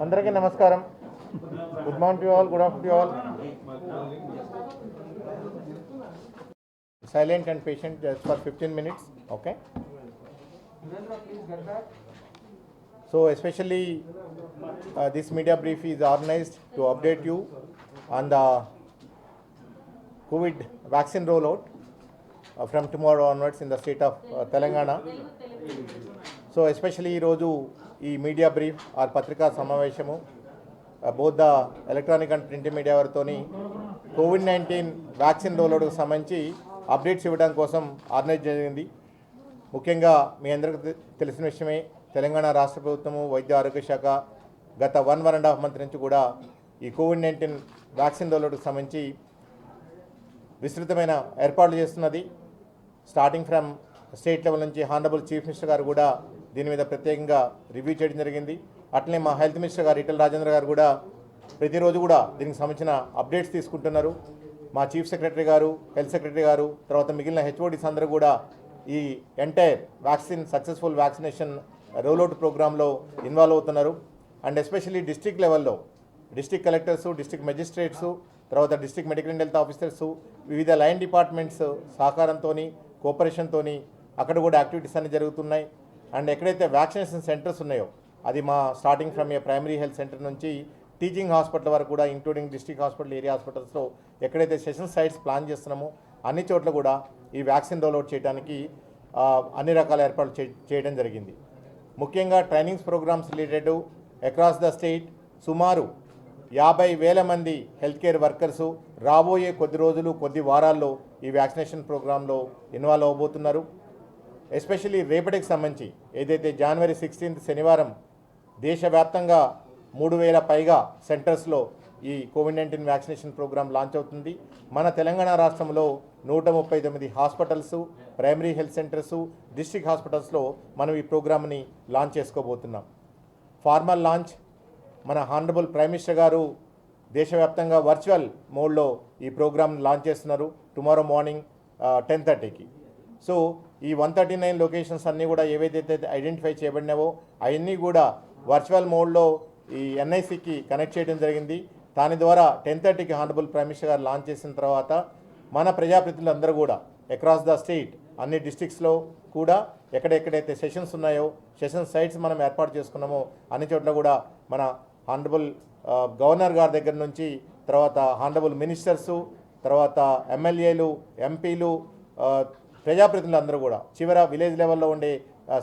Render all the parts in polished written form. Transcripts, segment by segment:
అందరికీ నమస్కారం. Good morning to all, good afternoon to all. Silent and patient just for 15 minutes, okay? So especially this media brief is organized to update you on the COVID vaccine rollout from tomorrow onwards in the state of Telangana. So especially ఈ రోజు ఈ media brief or పత్రికా సమావేశము both the electronic and print media వారితోని COVID-19 vaccine రోల్అవుట్కి సంబంధించి updates ఇవ్వడం కోసం ఆర్గనైజ్ జరిగింది. ముఖ్యంగా మీ అందరికీ తెలిసిన విషయమే, తెలంగాణ రాష్ట్ర ప్రభుత్వము వైద్య ఆరోగ్య శాఖ గత 1.5 మంత్ నుంచి కూడా ఈ COVID-19 వ్యాక్సిన్ రోల్అవుట్కి సంబంధించి విస్తృతమైన ఏర్పాట్లు చేస్తున్నది. స్టార్టింగ్ ఫ్రమ్ స్టేట్ లెవెల్ నుంచి హానరబుల్ చీఫ్ మినిస్టర్ గారు కూడా దీని మీద ప్రత్యేకంగా రివ్యూ చేయడం జరిగింది. అట్లనే మా హెల్త్ మినిస్టర్ గారు ఈటెల రాజేంద్ర గారు కూడా ప్రతిరోజు కూడా దీనికి సంబంధించిన అప్డేట్స్ తీసుకుంటున్నారు. మా చీఫ్ సెక్రటరీ గారు, హెల్త్ సెక్రటరీ గారు, తర్వాత మిగిలిన హెచ్ఓడీస్ అందరూ కూడా ఈ ఎంటైర్ సక్సెస్ఫుల్ వ్యాక్సినేషన్ రోల్అవుట్ ప్రోగ్రాంలో ఇన్వాల్వ్ అవుతున్నారు. అండ్ ఎస్పెషల్లీ డిస్ట్రిక్ట్ లెవెల్లో డిస్ట్రిక్ట్ కలెక్టర్సు, డిస్ట్రిక్ట్ మెజిస్ట్రేట్సు, తర్వాత district medical and health officers, వివిధ లైన్ డిపార్ట్మెంట్స్ సహకారంతో, కోఆపరేషన్తో అక్కడ కూడా యాక్టివిటీస్ అన్నీ జరుగుతున్నాయి. అండ్ ఎక్కడైతే వ్యాక్సినేషన్ సెంటర్స్ ఉన్నాయో అది మా starting from a primary health centre నుంచి టీచింగ్ హాస్పిటల్ వరకు కూడా ఇంక్లూడింగ్ డిస్ట్రిక్ట్ హాస్పిటల్, ఏరియా హాస్పిటల్స్లో ఎక్కడైతే సెషన్ సైట్స్ ప్లాన్ చేస్తున్నామో అన్ని చోట్ల కూడా ఈ వ్యాక్సిన్ రోల్అవుట్ చేయడానికి అన్ని రకాల ఏర్పాట్లు చేయడం జరిగింది. ముఖ్యంగా trainings programmes related across the state సుమారు 50,000 మంది హెల్త్ కేర్ వర్కర్సు రాబోయే కొద్ది రోజులు, కొద్ది వారాల్లో ఈ వ్యాక్సినేషన్ ప్రోగ్రాంలో ఇన్వాల్వ్ అవబోతున్నారు. ఎస్పెషల్లీ రేపటికి సంబంధించి ఏదైతే January 16th శనివారం దేశవ్యాప్తంగా 3,000 పైగా సెంటర్స్లో ఈ COVID-19 వ్యాక్సినేషన్ ప్రోగ్రాం లాంచ్ అవుతుంది. మన తెలంగాణ రాష్ట్రంలో 139 hospitals, primary health centres, district హాస్పిటల్స్లో మనం ఈ ప్రోగ్రామ్ని లాంచ్ చేసుకోబోతున్నాం. ఫార్మల్ లాంచ్ మన హానరబుల్ ప్రైమ్ మినిస్టర్ గారు దేశవ్యాప్తంగా వర్చువల్ మోడ్లో ఈ ప్రోగ్రామ్ లాంచ్ చేస్తున్నారు టుమారో మార్నింగ్ 10:30కి. సో ఈ 139 లొకేషన్స్ అన్నీ కూడా ఏవైతే ఐడెంటిఫై చేయబడినావో అవన్నీ కూడా వర్చువల్ మోడ్లో ఈ NICకి కనెక్ట్ చేయడం జరిగింది. దాని ద్వారా 10:30కి హానరబుల్ ప్రైమ్ మినిస్టర్ గారు లాంచ్ చేసిన తర్వాత మన ప్రజాప్రతినిధులు అందరూ కూడా అక్రాస్ ద స్టేట్ అన్ని డిస్ట్రిక్ట్స్లో కూడా ఎక్కడెక్కడైతే సెషన్స్ ఉన్నాయో, సెషన్ సైట్స్ మనం ఏర్పాటు చేసుకున్నామో అన్ని చోట్ల కూడా మన హానరబుల్ గవర్నర్ గారి దగ్గర నుంచి, తర్వాత హానరబుల్ మినిస్టర్సు, తర్వాత ఎమ్మెల్యేలు, ఎంపీలు, ప్రజాప్రతినిధులు అందరూ కూడా చివర విలేజ్ లెవెల్లో ఉండే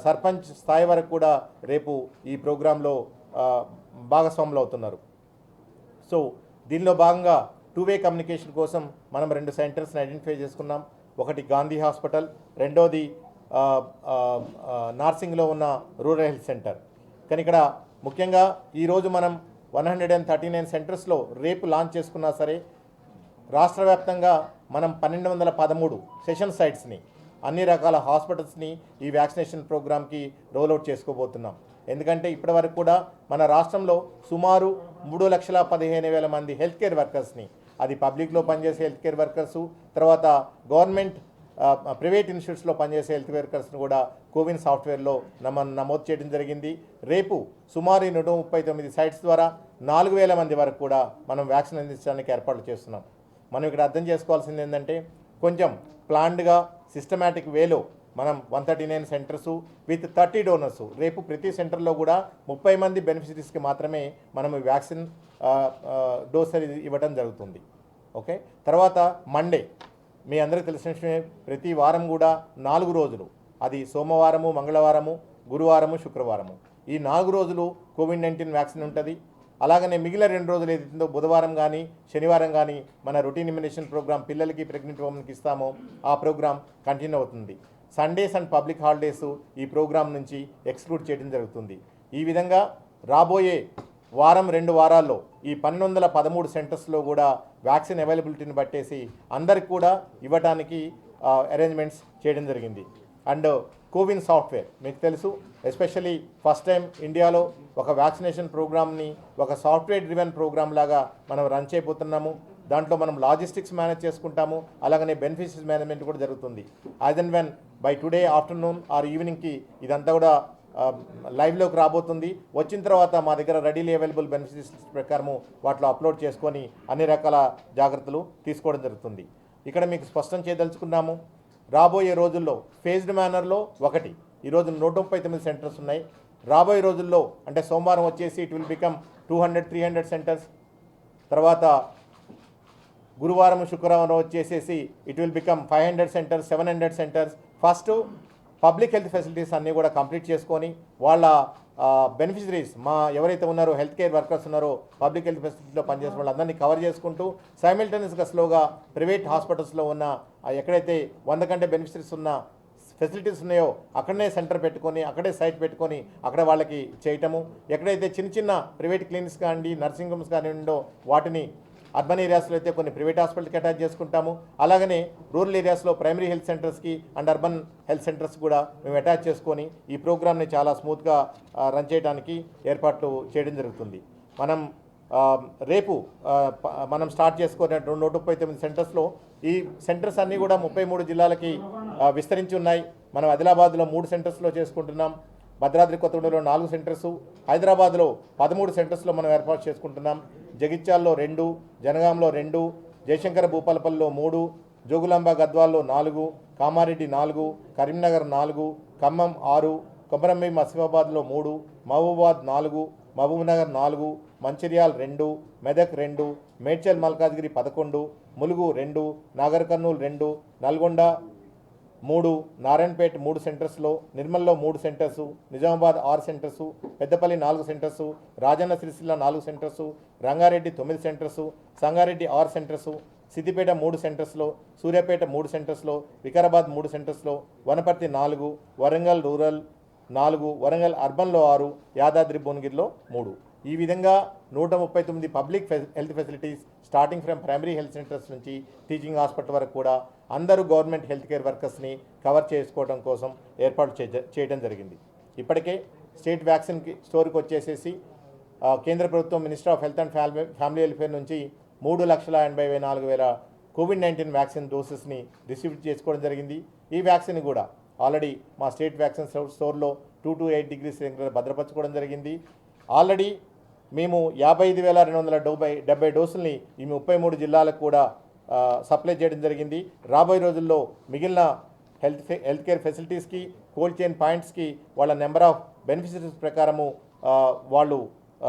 సర్పంచ్ స్థాయి వరకు కూడా రేపు ఈ ప్రోగ్రాంలో భాగస్వాములు అవుతున్నారు. సో దీనిలో భాగంగా 2-way కమ్యూనికేషన్ కోసం మనం 2 సెంటర్స్ని ఐడెంటిఫై చేసుకున్నాం. ఒకటి గాంధీ హాస్పిటల్, రెండోది నార్సింగ్లో ఉన్న రూరల్ హెల్త్ సెంటర్. కానీ ఇక్కడ ముఖ్యంగా ఈరోజు మనం 139 సెంటర్స్లో రేపు లాంచ్ చేసుకున్నా సరే రాష్ట్ర వ్యాప్తంగా మనం 1213 సెషన్ సైట్స్ని, అన్ని రకాల హాస్పిటల్స్ని ఈ వ్యాక్సినేషన్ ప్రోగ్రామ్కి రోల్అవుట్ చేసుకోబోతున్నాం. ఎందుకంటే ఇప్పటి వరకు కూడా మన రాష్ట్రంలో సుమారు 3,15,000 మంది హెల్త్ కేర్ వర్కర్స్ని, అది పబ్లిక్లో పనిచేసే హెల్త్ కేర్ వర్కర్సు, తర్వాత గవర్నమెంట్ ప్రైవేట్ ఇన్స్టిట్యూట్స్లో పనిచేసే హెల్త్ వర్కర్స్ని కూడా కోవిన్ సాఫ్ట్వేర్లో నమోదు చేయడం జరిగింది. రేపు సుమారు 139 సైట్స్ ద్వారా 4,000 మంది వరకు కూడా మనం వ్యాక్సిన్ అందించడానికి ఏర్పాట్లు చేస్తున్నాం. మనం ఇక్కడ అర్థం చేసుకోవాల్సింది ఏంటంటే కొంచెం ప్లాన్డ్గా సిస్టమేటిక్ వేలో మనం 139 సెంటర్సు విత్ 30 డోనర్సు, రేపు ప్రతి సెంటర్లో కూడా 30 మంది బెనిఫిషరీస్కి మాత్రమే మనం వ్యాక్సిన్ డోస్ ఇవ్వడం జరుగుతుంది. ఓకే, తర్వాత మండే మీ అందరికీ తెలిసిన విషయమే, ప్రతి వారం కూడా 4 రోజులు, అది సోమవారము, మంగళవారము, గురువారము, శుక్రవారము, ఈ 4 రోజులు COVID-19 వ్యాక్సిన్ ఉంటుంది. అలాగనే మిగిలిన 2 రోజులు ఏదైతుందో బుధవారం కానీ శనివారం కానీ మన రొటీన్ ఇమ్యునేషన్ ప్రోగ్రామ్ పిల్లలకి, ప్రెగ్నెంట్ ఉమెన్కి ఇస్తామో ఆ ప్రోగ్రామ్ కంటిన్యూ అవుతుంది. సండేస్ అండ్ పబ్లిక్ హాలిడేస్ ఈ ప్రోగ్రామ్ నుంచి ఎక్స్క్లూడ్ చేయడం జరుగుతుంది. ఈ విధంగా రాబోయే వారం 2 వారాల్లో ఈ 1213 సెంటర్స్లో కూడా వ్యాక్సిన్ అవైలబిలిటీని బట్టేసి అందరికి కూడా ఇవ్వడానికి అరేంజ్మెంట్స్ చేయడం జరిగింది. అండ్ కోవిన్ సాఫ్ట్వేర్ మీకు తెలుసు, ఎస్పెషల్లీ ఫస్ట్ టైం ఇండియాలో ఒక వ్యాక్సినేషన్ ప్రోగ్రామ్ని ఒక సాఫ్ట్వేర్ డ్రివెన్ ప్రోగ్రామ్ లాగా మనం రన్ చేయబోతున్నాము. దాంట్లో మనం లాజిస్టిక్స్ మేనేజ్ చేసుకుంటాము, అలాగనే బెనిఫిషరీస్ మేనేజ్మెంట్ కూడా జరుగుతుంది. As and when by today afternoon or ఈవినింగ్కి ఇదంతా కూడా లైవ్లోకి రాబోతుంది. వచ్చిన తర్వాత మా దగ్గర రెడీలీ అవైలబుల్ బెనిఫిషరీస్ ప్రకారము వాటిలో అప్లోడ్ చేసుకొని అన్ని రకాల జాగ్రత్తలు తీసుకోవడం జరుగుతుంది. ఇక్కడ మీకు స్పష్టం చేయదలుచుకున్నాము, రాబోయే రోజుల్లో ఫేజ్డ్ మేనర్లో ఒకటి, ఈరోజు 139 సెంటర్స్ ఉన్నాయి. రాబోయే రోజుల్లో అంటే సోమవారం వచ్చేసి ఇట్ విల్ బికమ్ 200-300 సెంటర్స్, తర్వాత గురువారం శుక్రవారం వచ్చేసేసి it will become 500 centres, 700 centres. First public health facilities అన్నీ కూడా కంప్లీట్ చేసుకొని వాళ్ళ బెనిఫిషరీస్ మా ఎవరైతే ఉన్నారో హెల్త్ కేర్ వర్కర్స్ ఉన్నారో పబ్లిక్ హెల్త్ ఫెసిలిటీలో పనిచేసే వాళ్ళందరినీ కవర్ చేసుకుంటూ సైమిల్టేనియస్గా స్లోగా ప్రైవేట్ హాస్పిటల్స్లో ఉన్న ఎక్కడైతే 100 కంటే బెనిఫిషరీస్ ఉన్న ఫెసిలిటీస్ ఉన్నాయో అక్కడనే సెంటర్ పెట్టుకొని అక్కడే సైట్ పెట్టుకొని అక్కడ వాళ్ళకి చేయటము. ఎక్కడైతే చిన్న చిన్న ప్రైవేట్ క్లినిక్స్ కానివ్వండి, నర్సింగ్ హోమ్స్ కానివ్వండి వాటిని అర్బన్ ఏరియాస్లో అయితే కొన్ని ప్రైవేట్ హాస్పిటల్కి అటాచ్ చేసుకుంటాము. అలాగనే రూరల్ ఏరియాస్లో ప్రైమరీ హెల్త్ సెంటర్స్కి అండ్ అర్బన్ హెల్త్ సెంటర్స్ కూడా మేము అటాచ్ చేసుకొని ఈ ప్రోగ్రామ్ని చాలా స్మూత్గా రన్ చేయడానికి ఏర్పాట్లు చేయడం జరుగుతుంది. రేపు మనం స్టార్ట్ చేసుకునే 139 సెంటర్స్లో ఈ సెంటర్స్ అన్నీ కూడా 33 జిల్లాలకి విస్తరించి ఉన్నాయి. మనం ఆదిలాబాద్లో 3 సెంటర్స్లో చేసుకుంటున్నాం, భద్రాద్రి కొత్తగూడెంలో 4 సెంటర్సు, హైదరాబాద్లో 13 సెంటర్స్లో మనం ఏర్పాటు చేసుకుంటున్నాం. జగిత్యాల్లో 2, జనగాంలో 2, జయశంకర భూపాలపల్లిలో 3, జోగులాంబ గద్వాల్లో 4, కామారెడ్డి 4, కరీంనగర్ 4, ఖమ్మం 6, కొమరంభీం ఆసిఫాబాద్లో 3, మహబూబాద్ 4, మహబూబ్నగర్ 4, మంచిర్యాల్ 2, మెదక్ 2, మేడ్చల్ మల్కాజ్గిరి 11, ములుగు 2, నాగర్ కర్నూలు 2, నల్గొండ 3, నారాయణపేట 3 సెంటర్స్లో, నిర్మల్లో 3 centres, Nizamabad 6 centres, Peddapalli 4 centres, Rajanna Sircilla 4 centres, Rangareddy 9 centres, Sangareddy 6 centres, Siddipet 3 సెంటర్స్లో, సూర్యాపేట 3 సెంటర్స్లో, వికారాబాద్ 3 సెంటర్స్లో, వనపర్తి 4, వరంగల్ రూరల్ 4, వరంగల్ అర్బన్లో 6, యాదాద్రి భువనగిరిలో 3. ఈ విధంగా 139 public health facilities starting from primary health centres నుంచి టీచింగ్ హాస్పిటల్ వరకు కూడా అందరూ గవర్నమెంట్ హెల్త్ కేర్ వర్కర్స్ని కవర్ చేసుకోవడం కోసం ఏర్పాటు చేయడం జరిగింది. ఇప్పటికే స్టేట్ వ్యాక్సిన్ స్టోర్కి వచ్చేసేసి కేంద్ర ప్రభుత్వం minister of health and family welfare నుంచి 3,84,000 కోవిడ్-19 వ్యాక్సిన్ డోసెస్ని రిసీవ్ చేసుకోవడం జరిగింది. ఈ వ్యాక్సిన్ కూడా ఆల్రెడీ మా స్టేట్ వ్యాక్సిన్ స్టోర్లో 2 to 8 degrees సెంటీగ్రేడ్ భద్రపరచుకోవడం జరిగింది. ఆల్రెడీ మేము 55,270 డోసుల్ని ఈ 33 జిల్లాలకు కూడా సప్లై చేయడం జరిగింది. రాబోయే రోజుల్లో మిగిలిన హెల్త్ కేర్ ఫెసిలిటీస్కి, కోల్డ్ చైన్ పాయింట్స్కి వాళ్ళ నెంబర్ ఆఫ్ బెనిఫిషరీస్ ప్రకారము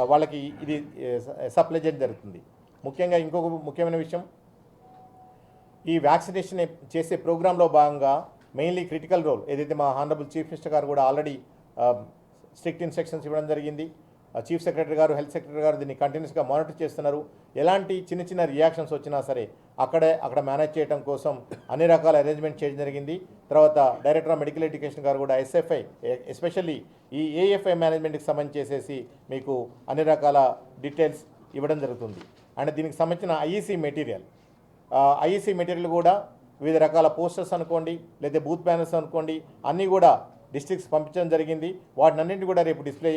వాళ్ళకి ఇది సప్లై చేయడం జరుగుతుంది. ముఖ్యంగా ఇంకొక ముఖ్యమైన విషయం, ఈ వ్యాక్సినేషన్ చేసే ప్రోగ్రాంలో భాగంగా మెయిన్లీ క్రిటికల్ రోల్ ఏదైతే మా హానరబుల్ చీఫ్ మినిస్టర్ గారు కూడా ఆల్రెడీ స్ట్రిక్ట్ ఇన్స్ట్రక్షన్స్ ఇవ్వడం జరిగింది. చీఫ్ సెక్రటరీ గారు, హెల్త్ సెక్రటరీ గారు దీన్ని కంటిన్యూస్గా మానిటర్ చేస్తున్నారు. ఎలాంటి చిన్న చిన్న రియాక్షన్స్ వచ్చినా సరే అక్కడ మేనేజ్ చేయడం కోసం అన్ని రకాల అరేంజ్మెంట్ చేయడం జరిగింది. తర్వాత డైరెక్టర్ ఆఫ్ మెడికల్ ఎడ్యుకేషన్ గారు కూడా ఎస్ఎఫ్ఐ ఎస్పెషల్లీ ఈ ఏఎఫ్ఐ మేనేజ్మెంట్కి సంబంధించి చేసేసి మీకు అన్ని రకాల డీటెయిల్స్ ఇవ్వడం జరుగుతుంది. అండ్ దీనికి సంబంధించిన ఐఈసీ మెటీరియల్ కూడా వివిధ రకాల పోస్టర్స్ అనుకోండి, లేదా బూత్ బ్యానర్స్ అనుకోండి, అన్నీ కూడా డిస్ట్రిక్ట్స్ పంపించడం జరిగింది. వాటినన్నింటినీ కూడా రేపు డిస్ప్లే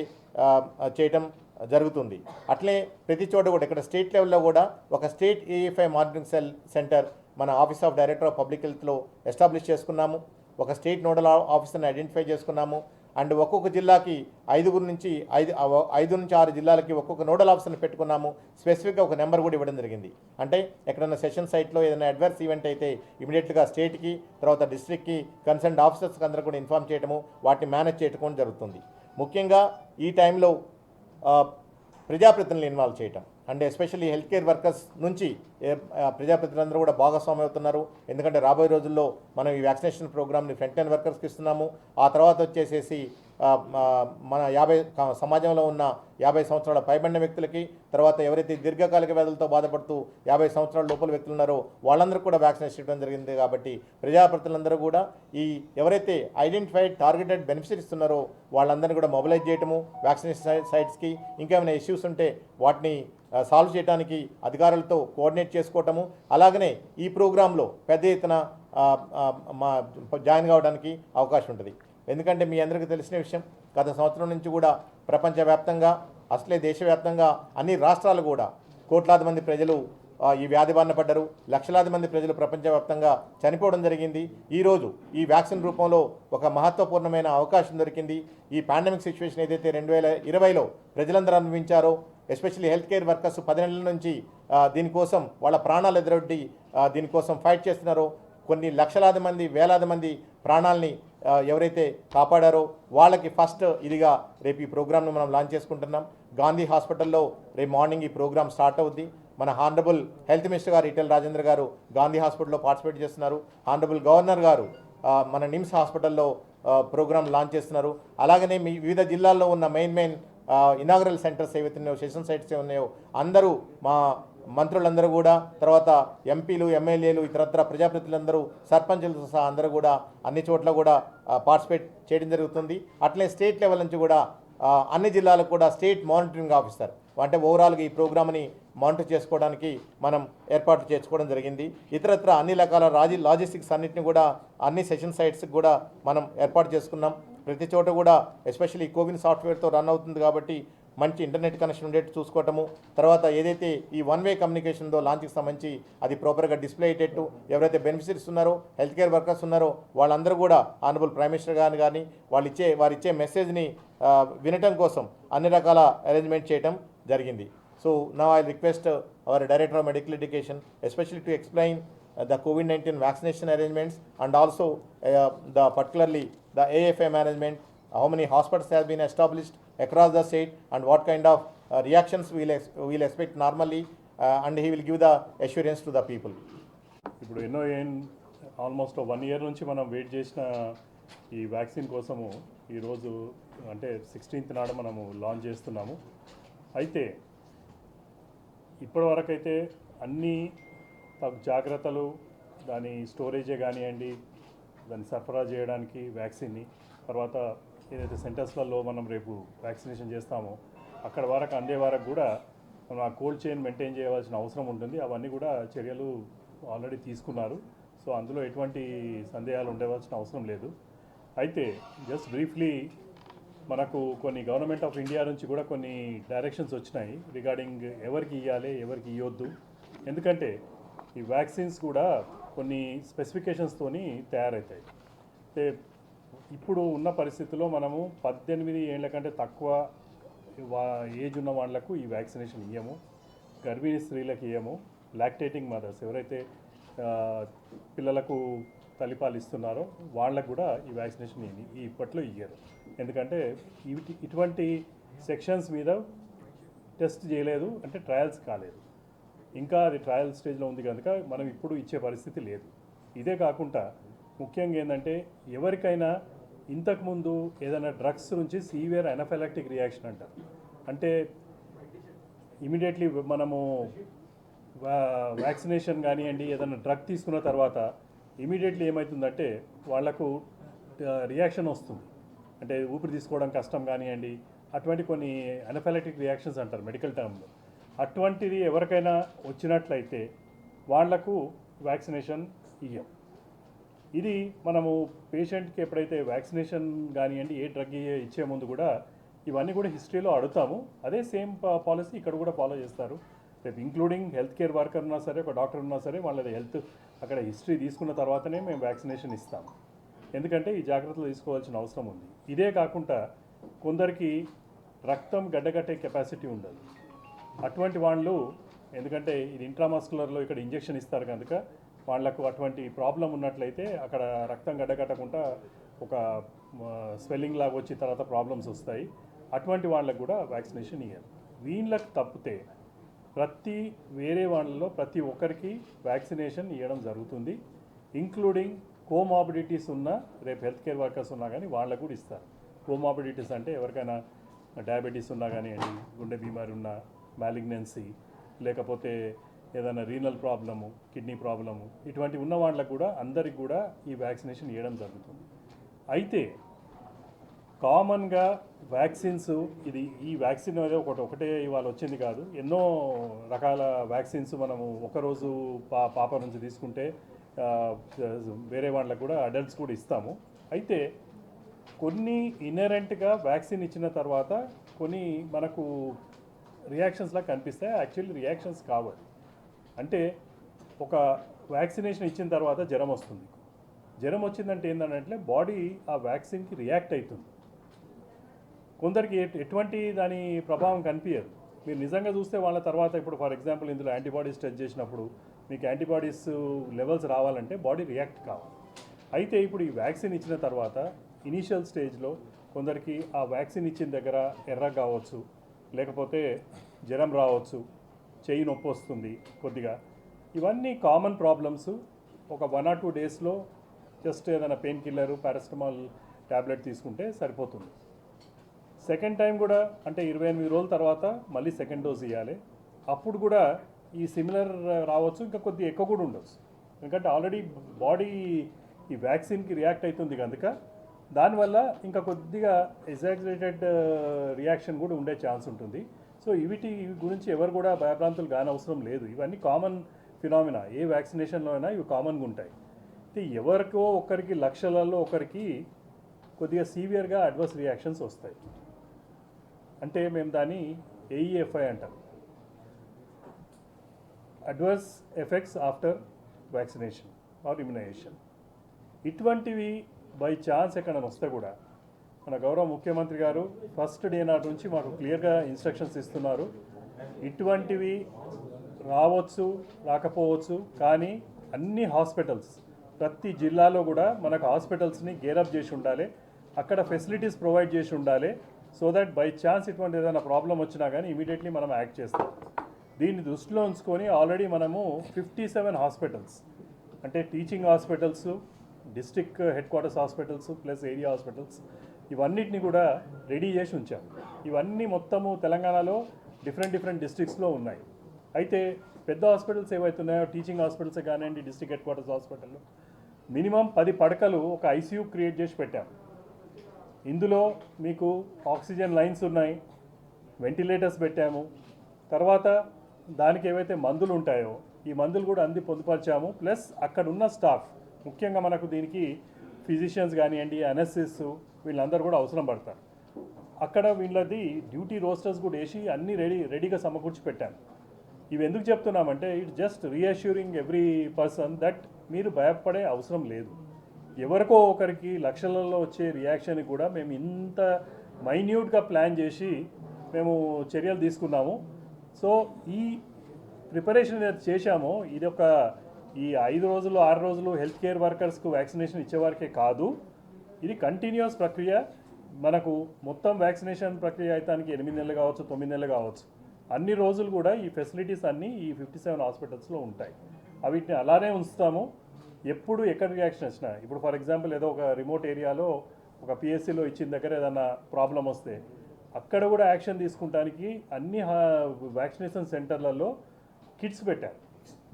చేయటం జరుగుతుంది. అట్లే ప్రతి చోట కూడా ఇక్కడ స్టేట్ లెవెల్లో కూడా ఒక స్టేట్ ఏఎఫ్ఐ మానిటరింగ్ సెంటర్ మన office of director of public హెల్త్లో ఎస్టాబ్లిష్ చేసుకున్నాము. ఒక స్టేట్ నోడల్ ఆఫీసర్ని ఐడెంటిఫై చేసుకున్నాము. అండ్ ఒక్కొక్క జిల్లాకి 5 నుంచి 6 జిల్లాలకి ఒక్కొక్క నోడల్ ఆఫీసర్ని పెట్టుకున్నాము. స్పెసిఫిక్గా ఒక నెంబర్ కూడా ఇవ్వడం జరిగింది. అంటే ఎక్కడైనా సెషన్ సైట్లో ఏదైనా అడ్వర్స్ ఈవెంట్ అయితే ఇమీడియట్గా స్టేట్కి, తర్వాత డిస్ట్రిక్ట్కి కన్సర్న్ ఆఫీసర్స్కి అందరూ కూడా ఇన్ఫామ్ చేయడము, వాటిని మేనేజ్ చేయడం జరుగుతుంది. ముఖ్యంగా ఈ టైంలో ప్రజాప్రతినిధులను ఇన్వాల్వ్ చేయటం, and especially health care workers నుంచి ప్రజాప్రతినిధులందరూ కూడా భాగస్వామ్యం అవుతున్నారు. ఎందుకంటే రాబోయే రోజుల్లో మనం ఈ వ్యాక్సినేషన్ ప్రోగ్రామ్ని ఫ్రంట్ లైన్ వర్కర్స్కి ఇస్తున్నాము. ఆ తర్వాత వచ్చేసేసి మన సమాజంలో ఉన్న 50 సంవత్సరాల పైబడిన వ్యక్తులకి, తర్వాత ఎవరైతే దీర్ఘకాలిక వ్యాధులతో బాధపడుతూ 50 సంవత్సరాల లోపల వ్యక్తులు ఉన్నారో వాళ్ళందరూ కూడా వ్యాక్సినేషన్ ఇవ్వడం జరిగింది. కాబట్టి ప్రజాప్రతినిధులందరూ కూడా ఈ ఎవరైతే ఐడెంటిఫైడ్ టార్గెటెడ్ బెనిఫిషరీస్ ఉన్నారో వాళ్ళందరినీ కూడా మొబిలైజ్ చేయటము, వ్యాక్సినేషన్ సైట్స్కి ఇంకేమైనా ఇష్యూస్ ఉంటే వాటిని సాల్వ్ చేయడానికి అధికారులతో కోఆర్డినేట్ చేసుకోవటము. అలాగనే ఈ ప్రోగ్రాంలో పెద్ద ఎత్తున జాయిన్ కావడానికి అవకాశం ఉంటుంది. ఎందుకంటే మీ అందరికీ తెలిసిన విషయం, గత సంవత్సరం నుంచి కూడా ప్రపంచవ్యాప్తంగా, అసలే దేశవ్యాప్తంగా అన్ని రాష్ట్రాలు కూడా కోట్లాది మంది ప్రజలు ఈ వ్యాధి బారిన పడ్డారు. లక్షలాది మంది ప్రజలు ప్రపంచవ్యాప్తంగా చనిపోవడం జరిగింది. ఈరోజు ఈ వ్యాక్సిన్ రూపంలో ఒక మహత్వపూర్ణమైన అవకాశం దొరికింది. ఈ పాండమిక్ సిచ్యువేషన్ ఏదైతే 2020లో ప్రజలందరూ అనుభవించారో, ఎస్పెషల్లీ హెల్త్ కేర్ వర్కర్స్ 10 నెలల నుంచి దీనికోసం వాళ్ళ ప్రాణాలు ఎదురొడ్డి దీనికోసం ఫైట్ చేస్తున్నారో, కొన్ని లక్షలాది మంది వేలాది మంది ప్రాణాలని ఎవరైతే కాపాడారో వాళ్ళకి ఫస్ట్ ఇదిగా రేపు ఈ ప్రోగ్రామ్ను మనం లాంచ్ చేసుకుంటున్నాం. గాంధీ హాస్పిటల్లో రేపు మార్నింగ్ ఈ ప్రోగ్రామ్ స్టార్ట్ అవుద్ది. మన హానరబుల్ హెల్త్ మినిస్టర్ గారు ఈటెల రాజేంద్ర గారు గాంధీ హాస్పిటల్లో పార్టిసిపేట్ చేస్తున్నారు. హానరబుల్ గవర్నర్ గారు మన నిమ్స్ హాస్పిటల్లో ప్రోగ్రామ్ లాంచ్ చేస్తున్నారు. అలాగనే మీ వివిధ జిల్లాల్లో ఉన్న మెయిన్ ఇనాగరల్ సెంటర్స్ ఏవైతే ఉన్నాయో, సెషన్ సైట్స్ ఉన్నాయో, అందరూ మా మంత్రులందరూ కూడా, తర్వాత ఎంపీలు, ఎమ్మెల్యేలు, ఇతరత్ర ప్రజాప్రతినిధులందరూ, సర్పంచులతో సహా అందరూ కూడా అన్ని చోట్ల కూడా పార్టిసిపేట్ చేయడం జరుగుతుంది. అట్లే స్టేట్ లెవెల్ నుంచి కూడా అన్ని జిల్లాలకు కూడా స్టేట్ మానిటరింగ్ ఆఫీసర్ అంటే ఓవరాల్గా ఈ ప్రోగ్రామ్ని మానిటర్ చేసుకోవడానికి మనం ఏర్పాట్లు చేసుకోవడం జరిగింది. ఇతరత్ర అన్ని రకాల లాజిస్టిక్స్ అన్నింటిని కూడా అన్ని సెషన్ సైట్స్కి కూడా మనం ఏర్పాటు చేసుకున్నాం. ప్రతి చోట కూడా ఎస్పెషల్లీ కోవిన్ సాఫ్ట్వేర్తో రన్ అవుతుంది కాబట్టి మంచి ఇంటర్నెట్ కనెక్షన్ ఉండేట్టు చూసుకోవటము, తర్వాత ఏదైతే ఈ వన్ వే కమ్యూనికేషన్తో లాంచ్కి సంబంధించి అది ప్రాపర్గా డిస్ప్లే అయ్యేటట్టు, ఎవరైతే బెనిఫిషరీస్ ఉన్నారో, హెల్త్ కేర్ వర్కర్స్ ఉన్నారో వాళ్ళందరూ కూడా ఆనరబుల్ ప్రైమ్ మినిస్టర్ గారిని కానీ వారిచ్చే మెసేజ్ని వినటం కోసం అన్ని రకాల అరేంజ్మెంట్ చేయడం జరిగింది. So now I request our director of medical education especially to explain the COVID-19 vaccination arrangements and also particularly the AFA management, how many hospitals have been established across the state and what kind of reactions we'll expect normally, and he will give the assurance to the people. ఇప్పుడు almost 1 year నుంచి మనం wait చేసిన ఈ vaccine కోసము ఈరోజు అంటే 16th నాడు మనము లాంచ్ చేస్తున్నాము. అయితే ఇప్పటివరకైతే అన్ని జాగ్రత్తలు, దాని స్టోరేజే కానివ్వండి, దాన్ని సరఫరా చేయడానికి వ్యాక్సిన్ని, తర్వాత ఏదైతే సెంటర్స్లలో మనం రేపు వ్యాక్సినేషన్ చేస్తామో అక్కడ వరకు అందే వరకు కూడా మనం ఆ కోల్డ్ చైన్ మెయింటైన్ చేయవలసిన అవసరం ఉంటుంది. అవన్నీ కూడా చర్యలు ఆల్రెడీ తీసుకున్నారు. సో అందులో ఎటువంటి సందేహాలు ఉండవలసిన అవసరం లేదు. అయితే జస్ట్ బ్రీఫ్లీ మనకు కొన్ని గవర్నమెంట్ ఆఫ్ ఇండియా నుంచి కూడా కొన్ని డైరెక్షన్స్ వచ్చినాయి రిగార్డింగ్ ఎవరికి ఇవ్వాలి, ఎవరికి ఇవ్వద్దు. ఎందుకంటే ఈ వ్యాక్సిన్స్ కూడా కొన్ని స్పెసిఫికేషన్స్తోని తయారవుతాయి. అంటే ఇప్పుడు ఉన్న పరిస్థితుల్లో మనము 18 ఏళ్ల కంటే తక్కువ ఏజ్ ఉన్న వాళ్ళకు ఈ వ్యాక్సినేషన్ ఇవ్వము, గర్భిణీ స్త్రీలకు ఇవ్వము, లాక్టేటింగ్ మదర్స్ ఎవరైతే పిల్లలకు తల్లిపాలు ఇస్తున్నారో వాళ్ళకు కూడా ఈ వ్యాక్సినేషన్ ఇప్పట్లో ఇయ్యరు. ఎందుకంటే ఇటువంటి సెక్షన్స్ మీద టెస్ట్ చేయలేదు, అంటే ట్రయల్స్ కాలేదు, ఇంకా అది ట్రయల్ స్టేజ్లో ఉంది కనుక మనం ఇప్పుడు ఇచ్చే పరిస్థితి లేదు. ఇదే కాకుండా ముఖ్యంగా ఏంటంటే ఎవరికైనా ఇంతకుముందు ఏదైనా డ్రగ్స్ నుంచి సీవియర్ అనఫైలాక్టిక్ రియాక్షన్ అంటారు, అంటే ఇమీడియట్లీ మనము వ్యాక్సినేషన్ కానివ్వండి ఏదైనా డ్రగ్ తీసుకున్న తర్వాత ఇమీడియట్లీ ఏమవుతుందంటే వాళ్లకు రియాక్షన్ వస్తుంది, అంటే ఊపిరి తీసుకోవడం కష్టం కానివ్వండి, అటువంటి కొన్ని అనఫైలాక్టిక్ రియాక్షన్స్ అంటారు మెడికల్ టర్మ్లో. అటువంటిది ఎవరికైనా వచ్చినట్లయితే వాళ్లకు వ్యాక్సినేషన్ ఇవ్వం. ఇది మనము పేషెంట్కి ఎప్పుడైతే వ్యాక్సినేషన్ కానివ్వండి ఏ డ్రగ్ ఇచ్చే ముందు కూడా ఇవన్నీ కూడా హిస్టరీలో అడుగుతాము. అదే సేమ్ పాలసీ ఇక్కడ కూడా ఫాలో చేస్తారు. రేపు ఇంక్లూడింగ్ హెల్త్ కేర్ వర్కర్ ఉన్నా సరే, ఒక డాక్టర్ ఉన్నా సరే, వాళ్ళది హెల్త్ అక్కడ హిస్టరీ తీసుకున్న తర్వాతనే మేము వ్యాక్సినేషన్ ఇస్తాము. ఎందుకంటే ఈ జాగ్రత్తలు తీసుకోవాల్సిన అవసరం ఉంది. ఇదే కాకుండా కొందరికి రక్తం గడ్డగట్టే కెపాసిటీ ఉండదు. అటువంటి వాళ్ళు, ఎందుకంటే ఇది ఇంట్రామస్కులర్లో ఇక్కడ ఇంజెక్షన్ ఇస్తారు కనుక వాళ్లకు అటువంటి ప్రాబ్లం ఉన్నట్లయితే అక్కడ రక్తం గడ్డగట్టకుండా ఒక స్వెల్లింగ్ లాగా వచ్చి తర్వాత ప్రాబ్లమ్స్ వస్తాయి. అటువంటి వాళ్ళకు కూడా వ్యాక్సినేషన్ ఇవ్వాలి. వీళ్ళకి తప్పితే వేరే వాళ్ళలో ప్రతి ఒక్కరికి వ్యాక్సినేషన్ ఇవ్వడం జరుగుతుంది. ఇంక్లూడింగ్ కోమార్బిడిటీస్ ఉన్న రేపు హెల్త్ కేర్ వర్కర్స్ ఉన్నా కానీ వాళ్ళకు కూడా ఇస్తారు. కోమార్బిడిటీస్ అంటే ఎవరికైనా డయాబెటీస్ ఉన్నా కానివ్వండి, గుండె బీమారి ఉన్న, మ్యాలిగ్నెన్సీ, లేకపోతే ఏదైనా రీనల్ ప్రాబ్లము, కిడ్నీ ప్రాబ్లము, ఇటువంటి ఉన్న వాళ్ళకు కూడా అందరికి కూడా ఈ వ్యాక్సినేషన్ ఇవ్వడం జరుగుతుంది. అయితే కామన్గా వ్యాక్సిన్స్ ఈ వ్యాక్సిన్ అనేది ఒకటే ఇవాళ వచ్చింది కాదు, ఎన్నో రకాల వ్యాక్సిన్స్ మనము ఒకరోజు పాప నుంచి తీసుకుంటే వేరే వాళ్ళకు కూడా అడల్ట్స్ కూడా ఇస్తాము. అయితే కొన్ని ఇన్నరెంట్గా వ్యాక్సిన్ ఇచ్చిన తర్వాత కొన్ని మనకు రియాక్షన్స్లా కనిపిస్తాయి. యాక్చువల్లీ రియాక్షన్స్ కావాలి. అంటే ఒక వ్యాక్సినేషన్ ఇచ్చిన తర్వాత జ్వరం వస్తుంది. జ్వరం వచ్చిందంటే ఏంటంటే బాడీ ఆ వ్యాక్సిన్కి రియాక్ట్ అవుతుంది. కొందరికి ఎటువంటి దాని ప్రభావం కనిపించదు. మీరు నిజంగా చూస్తే వాళ్ళ తర్వాత ఇప్పుడు ఫర్ ఎగ్జాంపుల్ ఇందులో యాంటీబాడీస్ టెస్ట్ చేసినప్పుడు మీకు యాంటీబాడీస్ లెవెల్స్ రావాలంటే బాడీ రియాక్ట్ కావాలి. అయితే ఇప్పుడు ఈ వ్యాక్సిన్ ఇచ్చిన తర్వాత ఇనీషియల్ స్టేజ్లో కొందరికి ఆ వ్యాక్సిన్ ఇచ్చిన దగ్గర ఎర్ర కావచ్చు, లేకపోతే జ్వరం రావచ్చు, చెయ్యి నొప్పి వస్తుంది కొద్దిగా. ఇవన్నీ కామన్ ప్రాబ్లమ్స్. ఒక 1 or 2 డేస్లో జస్ట్ ఏదైనా పెయిన్ కిల్లరు పారాసిటమాల్ ట్యాబ్లెట్ తీసుకుంటే సరిపోతుంది. సెకండ్ టైం కూడా అంటే 28 రోజుల తర్వాత మళ్ళీ సెకండ్ డోస్ ఇవ్వాలి. అప్పుడు కూడా ఈ సిమిలర్ రావచ్చు, ఇంకా కొద్దిగా ఎక్కువ కూడా ఉండొచ్చు. ఎందుకంటే ఆల్రెడీ బాడీ ఈ వ్యాక్సిన్కి రియాక్ట్ అవుతుంది కనుక దానివల్ల ఇంకా కొద్దిగా ఎగ్జాగ్రేటెడ్ రియాక్షన్ కూడా ఉండే ఛాన్స్ ఉంటుంది. సో వీటి గురించి ఎవరు కూడా భయభ్రాంతులు కానవసరం లేదు. ఇవన్నీ కామన్ ఫినామినా. ఏ వ్యాక్సినేషన్లో అయినా ఇవి కామన్గా ఉంటాయి. అయితే ఎవరికో ఒకరికి లక్షలలో ఒకరికి కొద్దిగా సీవియర్గా అడ్వర్స్ రియాక్షన్స్ వస్తాయి. అంటే మేము దాన్ని AEFI అంటాం, adverse effects after vaccination or immunisation. ఇటువంటివి బై ఛాన్స్ ఎక్కడైనా వస్తే కూడా మన గౌరవ ముఖ్యమంత్రి గారు ఫస్ట్ డే నాటి నుంచి మాకు క్లియర్గా ఇన్స్ట్రక్షన్స్ ఇస్తున్నారు. ఇటువంటివి రావచ్చు, రాకపోవచ్చు, కానీ అన్ని హాస్పిటల్స్ ప్రతి జిల్లాలో కూడా మనకు హాస్పిటల్స్ని గేరప్ చేసి ఉండాలి, అక్కడ ఫెసిలిటీస్ ప్రొవైడ్ చేసి ఉండాలి. సో దట్ బై ఛాన్స్ ఇటువంటి ఏదైనా ప్రాబ్లం వచ్చినా కానీ ఇమీడియట్లీ మనం యాక్ట్ చేస్తాం. దీన్ని దృష్టిలో ఉంచుకొని ఆల్రెడీ మనము 57 హాస్పిటల్స్ అంటే teaching hospitals, district head quarters hospitals plus area hospitals ఇవన్నిటిని కూడా రెడీ చేసి ఉంచాం. ఇవన్నీ మొత్తము తెలంగాణలో డిఫరెంట్ డిస్ట్రిక్ట్స్లో ఉన్నాయి. అయితే పెద్ద హాస్పిటల్స్ ఏవైతే ఉన్నాయో టీచింగ్ హాస్పిటల్స్ కానివ్వండి, డిస్ట్రిక్ట్ హెడ్ క్వార్టర్స్ హాస్పిటల్లో మినిమం 10 పడకలు ఒక ICU క్రియేట్ చేసి పెట్టాం. ఇందులో మీకు ఆక్సిజన్ లైన్స్ ఉన్నాయి, వెంటిలేటర్స్ పెట్టాము. తర్వాత దానికి ఏవైతే మందులు ఉంటాయో ఈ మందులు కూడా అన్ని పొందుపరిచాము. ప్లస్ అక్కడ ఉన్న స్టాఫ్, ముఖ్యంగా మనకు దీనికి ఫిజిషియన్స్ కానివ్వండి, అనెసిస్ వీళ్ళందరూ కూడా అవసరం పడతారు. అక్కడ వీళ్ళది డ్యూటీ రోస్టర్స్ కూడా వేసి అన్నీ రెడీగా సమకూర్చి పెట్టాను. ఇవి ఎందుకు చెప్తున్నామంటే it just reassuring every person that మీరు భయపడే అవసరం లేదు. ఎవరికో ఒకరికి లక్షలలో వచ్చే రియాక్షన్ కూడా మేము ఇంత మైన్యూట్గా ప్లాన్ చేసి మేము చర్యలు తీసుకున్నాము. సో ఈ ప్రిపరేషన్ ఏదైతే చేశామో ఇది ఒక ఈ 5 రోజులు 6 రోజులు హెల్త్ కేర్ వర్కర్స్కు వ్యాక్సినేషన్ ఇచ్చేవారికే కాదు, ఇది కంటిన్యూస్ ప్రక్రియ. మనకు మొత్తం వ్యాక్సినేషన్ ప్రక్రియ అయితే 8 నెలలు కావచ్చు, 9 నెలలు కావచ్చు, అన్ని రోజులు కూడా ఈ ఫెసిలిటీస్ అన్నీ ఈ 57 హాస్పిటల్స్లో ఉంటాయి. వీటిని అలానే ఉంచుతాము. ఎప్పుడు ఎక్కడ రియాక్షన్ వచ్చినా, ఇప్పుడు ఫర్ ఎగ్జాంపుల్ ఏదో ఒక రిమోట్ ఏరియాలో ఒక PSCలో ఇచ్చిన దగ్గర ఏదైనా ప్రాబ్లం వస్తే అక్కడ కూడా యాక్షన్ తీసుకుంటానికి అన్ని వ్యాక్సినేషన్ సెంటర్లలో కిట్స్ పెట్టారు.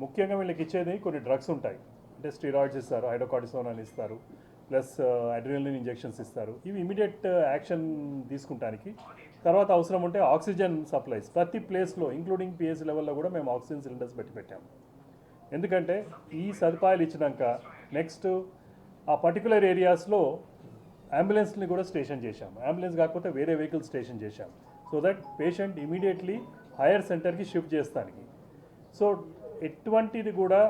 ముఖ్యంగా వీళ్ళకి ఇచ్చేది కొన్ని డ్రగ్స్ ఉంటాయి, అంటే స్టీరాయిడ్స్ ఇస్తారు, హైడ్రోకార్టిసోన్ అని ఇస్తారు, ప్లస్ అడ్రినలిన్ ఇంజెక్షన్స్ ఇస్తారు. ఇవి ఇమీడియట్ యాక్షన్ తీసుకుంటానికి. తర్వాత అవసరం ఉంటే ఆక్సిజన్ సప్లైస్ ప్రతి ప్లేస్లో ఇంక్లూడింగ్ PSC లెవెల్లో కూడా మేము ఆక్సిజన్ సిలిండర్స్ పెట్టాము. ఎందుకంటే ఈ సదుపాయాలు ఇచ్చినాక నెక్స్ట్ ఆ పర్టికులర్ ఏరియాస్లో అంబులెన్స్ని కూడా స్టేషన్ చేశాము. అంబులెన్స్ కాకపోతే వేరే వెహికల్ స్టేషన్ చేశాము. So that patient immediately hire సెంటర్కి షిఫ్ట్ చేస్తానికి. సో ఎటువంటిది కూడా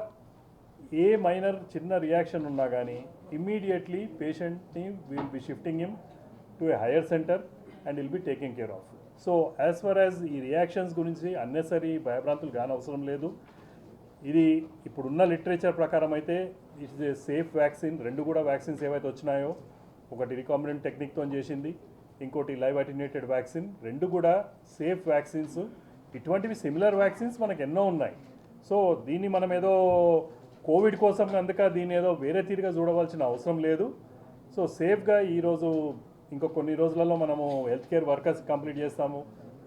ఏ మైనర్ చిన్న రియాక్షన్ ఉన్నా కానీ ఇమ్మీడియట్లీ పేషెంట్ని will be shifting him to A hire centre and will be taking care of. So as for as ఈ రియాక్షన్స్ గురించి అన్నెసరీ భయభ్రాంతులు కానవసరం లేదు. ఇది ఇప్పుడున్న లిటరేచర్ ప్రకారం అయితే ఇట్స్ ఏ సేఫ్ వ్యాక్సిన్. 2 కూడా వ్యాక్సిన్స్ ఏవైతే వచ్చినాయో, ఒకటి రికాంబినెంట్ టెక్నిక్తో చేసింది, ఇంకోటి లైవ్ అటెన్యూటెడ్ వ్యాక్సిన్, 2 కూడా సేఫ్ వ్యాక్సిన్స్. ఇటువంటివి సిమిలర్ వ్యాక్సిన్స్ మనకు ఎన్నో ఉన్నాయి. సో దీన్ని మనం ఏదో కోవిడ్ కోసం అందుక దీన్ని ఏదో వేరే తీరుగా చూడవలసిన అవసరం లేదు. సో సేఫ్గా ఈరోజు ఇంకో కొన్ని రోజులలో మనము హెల్త్ కేర్ వర్కర్స్ కంప్లీట్ చేస్తాము,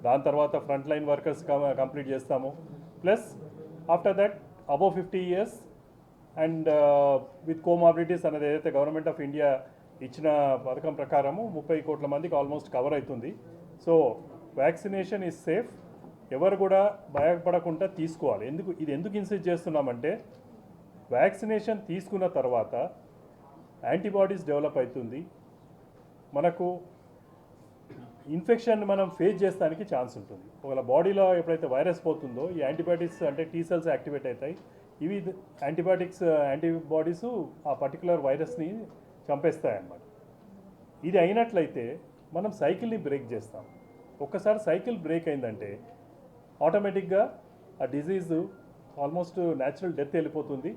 దాని తర్వాత ఫ్రంట్ లైన్ వర్కర్స్ కంప్లీట్ చేస్తాము. Plus after that above 50 years and with comorbidities అనేది ఏదైతే గవర్నమెంట్ ఆఫ్ ఇండియా ఇచ్చిన పథకం ప్రకారము 30 కోట్ల మందికి ఆల్మోస్ట్ కవర్ అవుతుంది. So vaccination is safe. ఎవరు కూడా భయపడకుండా తీసుకోవాలి. ఎందుకు ఇన్సిస్ట్ చేస్తున్నామంటే వ్యాక్సినేషన్ తీసుకున్న తర్వాత యాంటీబాడీస్ డెవలప్ అవుతుంది. మనకు ఇన్ఫెక్షన్ మనం ఫేస్ చేస్తానికి ఛాన్స్ ఉంటుంది. ఒకవేళ బాడీలో ఎప్పుడైతే వైరస్ పోతుందో ఈ యాంటీబయాటిక్స్ అంటే టీ సెల్స్ యాక్టివేట్ అవుతాయి. ఇవి యాంటీబాడీస్ ఆ పర్టికులర్ వైరస్ని చంపేస్తాయి అన్నమాట. ఇది అయినట్లయితే మనం సైకిల్ని బ్రేక్ చేస్తాం. ఒక్కసారి సైకిల్ బ్రేక్ అయిందంటే ఆటోమేటిక్గా ఆ డిజీజ్ ఆల్మోస్ట్ న్యాచురల్ డెత్ వెళ్ళిపోతుంది.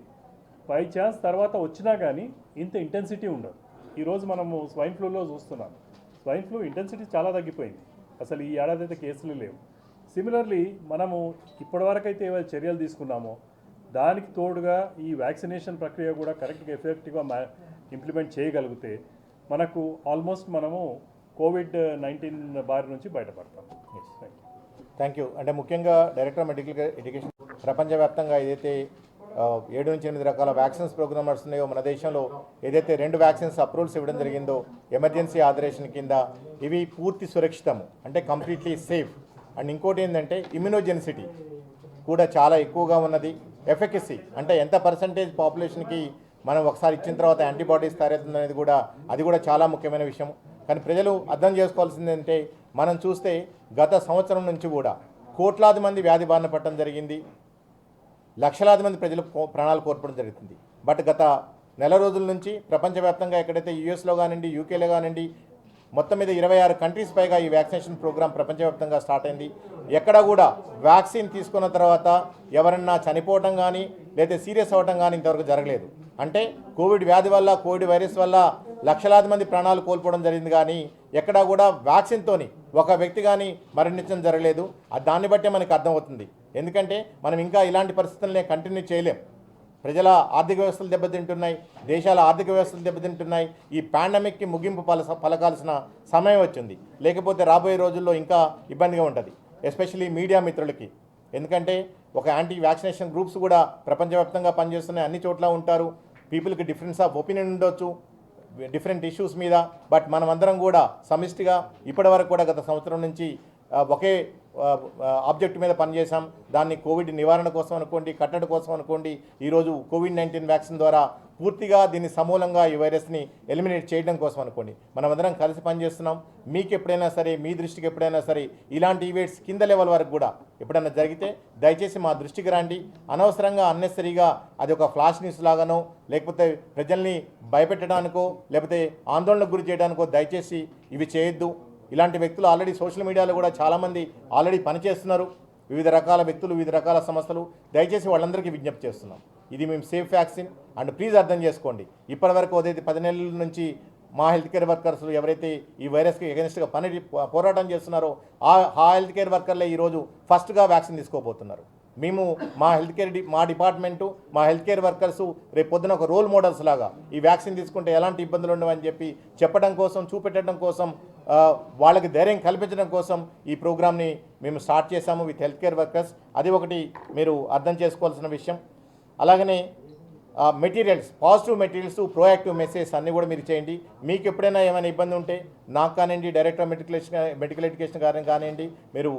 బై ఛాన్స్ తర్వాత వచ్చినా కానీ ఇంత ఇంటెన్సిటీ ఉండదు. ఈరోజు మనము స్వైన్ ఫ్లూలో చూస్తున్నాం. స్వైన్ ఫ్లూ ఇంటెన్సిటీ చాలా తగ్గిపోయింది. అసలు ఈ ఏడాది అయితే కేసులు లేవు. సిమిలర్లీ మనము ఇప్పటివరకైతే ఏవైతే చర్యలు తీసుకున్నామో దానికి తోడుగా ఈ వ్యాక్సినేషన్ ప్రక్రియ కూడా కరెక్ట్గా ఎఫెక్టివ్గా ఇంప్లిమెంట్ చేయగలిగితే మనకు ఆల్మోస్ట్ మనము కోవిడ్-19 బారి నుంచి బయటపడతాం. Thank you. అంటే ముఖ్యంగా డైరెక్టర్ మెడికల్ ఎడ్యుకేషన్ ప్రపంచవ్యాప్తంగా ఏదైతే 7 నుంచి 8 రకాల వ్యాక్సిన్స్ ప్రోగ్రామ్ నడుస్తున్నాయో మన దేశంలో ఏదైతే 2 వ్యాక్సిన్స్ అప్రూవల్స్ ఇవ్వడం జరిగిందో ఎమర్జెన్సీ ఆథరైజేషన్ కింద ఇవి పూర్తి సురక్షితము, అంటే కంప్లీట్లీ సేఫ్. అండ్ ఇంకోటి ఏంటంటే ఇమ్యునోజెనిసిటీ కూడా చాలా ఎక్కువగా ఉన్నది. ఎఫెకసీ అంటే ఎంత పర్సంటేజ్ పాపులేషన్కి మనం ఒకసారి ఇచ్చిన తర్వాత యాంటీబాడీస్ తయారవుతుంది అనేది కూడా అది కూడా చాలా ముఖ్యమైన విషయం. కానీ ప్రజలు అర్థం చేసుకోవాల్సింది ఏంటంటే మనం చూస్తే గత సంవత్సరం నుంచి కూడా కోట్లాది మంది వ్యాధి బారిన పడటం జరిగింది, లక్షలాది మంది ప్రజలు ప్రాణాలు కోల్పోవడం జరుగుతుంది. బట్ గత నెల రోజుల నుంచి ప్రపంచవ్యాప్తంగా ఎక్కడైతే యూఎస్లో కానివ్వండి, యూకేలో కానివ్వండి, మొత్తం మీద 26 కంట్రీస్ పైగా ఈ వ్యాక్సినేషన్ ప్రోగ్రాం ప్రపంచవ్యాప్తంగా స్టార్ట్ అయింది. ఎక్కడ కూడా వ్యాక్సిన్ తీసుకున్న తర్వాత ఎవరన్నా చనిపోవడం కానీ లేదా సీరియస్ అవ్వడం కానీ ఇంతవరకు జరగలేదు. అంటే కోవిడ్ వ్యాధి వల్ల, కోవిడ్ వైరస్ వల్ల లక్షలాది మంది ప్రాణాలు కోల్పోవడం జరిగింది, కానీ ఎక్కడా కూడా వ్యాక్సిన్తోని ఒక వ్యక్తి కానీ మరణించడం జరగలేదు. దాన్ని బట్టే మనకు అర్థమవుతుంది. ఎందుకంటే మనం ఇంకా ఇలాంటి పరిస్థితులనే కంటిన్యూ చేయలేం. ప్రజల ఆర్థిక వ్యవస్థలు దెబ్బతింటున్నాయి, దేశాల ఆర్థిక వ్యవస్థలు దెబ్బతింటున్నాయి. ఈ పాండమిక్కి ముగింపు పలకాల్సిన సమయం వచ్చింది. లేకపోతే రాబోయే రోజుల్లో ఇంకా ఇబ్బందిగా ఉంటుంది, ఎస్పెషల్లీ మీడియా మిత్రులకి. ఎందుకంటే ఒక యాంటీ వ్యాక్సినేషన్ గ్రూప్స్ కూడా ప్రపంచవ్యాప్తంగా పనిచేస్తున్నాయి, అన్ని చోట్ల ఉంటారు. పీపుల్కి డిఫరెన్స్ ఆఫ్ ఒపీనియన్ ఉండొచ్చు డిఫరెంట్ ఇష్యూస్ మీద. బట్ మనమందరం కూడా సమిష్టిగా ఇప్పటివరకు కూడా గత సంవత్సరం నుంచి ఒకే ఆబ్జెక్ట్ మీద పనిచేసాం. దాన్ని కోవిడ్ నివారణ కోసం అనుకోండి, కట్టడి కోసం అనుకోండి, ఈరోజు కోవిడ్-19 వ్యాక్సిన్ ద్వారా పూర్తిగా దీన్ని సమూలంగా ఈ వైరస్ని ఎలిమినేట్ చేయడం కోసం అనుకోండి మనమందరం కలిసి పనిచేస్తున్నాం. మీకు ఎప్పుడైనా సరే, మీ దృష్టికి ఎప్పుడైనా సరే ఇలాంటి ఈవెంట్స్ కింద లెవెల్ వరకు కూడా ఎప్పుడైనా జరిగితే దయచేసి మా దృష్టికి రండి. అనవసరంగా అన్నెసరీగా అది ఒక ఫ్లాష్ న్యూస్ లాగానో లేకపోతే ప్రజల్ని భయపెట్టడానికో లేకపోతే ఆందోళనకు గురి చేయడానికో దయచేసి ఇవి చేయొద్దు. ఇలాంటి వ్యక్తులు ఆల్రెడీ సోషల్ మీడియాలో కూడా చాలామంది ఆల్రెడీ పనిచేస్తున్నారు, వివిధ రకాల వ్యక్తులు, వివిధ రకాల సంస్థలు. దయచేసి వాళ్ళందరికీ విజ్ఞప్తి చేస్తున్నాం, ఇది మేము సేఫ్ వ్యాక్సిన్. అండ్ ప్లీజ్ అర్థం చేసుకోండి, ఇప్పటివరకు అదైతే 10 నెలల నుంచి మా హెల్త్ కేర్ వర్కర్స్ ఎవరైతే ఈ వైరస్కి ఎగెన్స్ట్గా పోరాటం చేస్తున్నారో ఆ హెల్త్ కేర్ వర్కర్లే ఈరోజు ఫస్ట్గా వ్యాక్సిన్ తీసుకోబోతున్నారు. మేము మా డిపార్ట్మెంటు, మా హెల్త్ కేర్ వర్కర్స్ రేపు పొద్దున ఒక రోల్ మోడల్స్ లాగా ఈ వ్యాక్సిన్ తీసుకుంటే ఎలాంటి ఇబ్బందులు ఉండవని చెప్పి చెప్పడం కోసం, చూపెట్టడం కోసం, వాళ్ళకి ధైర్యం కల్పించడం కోసం ఈ ప్రోగ్రామ్ని మేము స్టార్ట్ చేశాము విత్ హెల్త్ కేర్ వర్కర్స్. అది ఒకటి మీరు అర్థం చేసుకోవాల్సిన విషయం. అలాగనే materials, positive materials, proactive message అన్నీ కూడా మీరు చేయండి. మీకు ఎప్పుడైనా ఏమైనా ఇబ్బంది ఉంటే నాకు కానివ్వండి, డైరెక్టర్ మెడికల్ ఎడ్యుకేషన్ గారిని కానివ్వండి, మీరు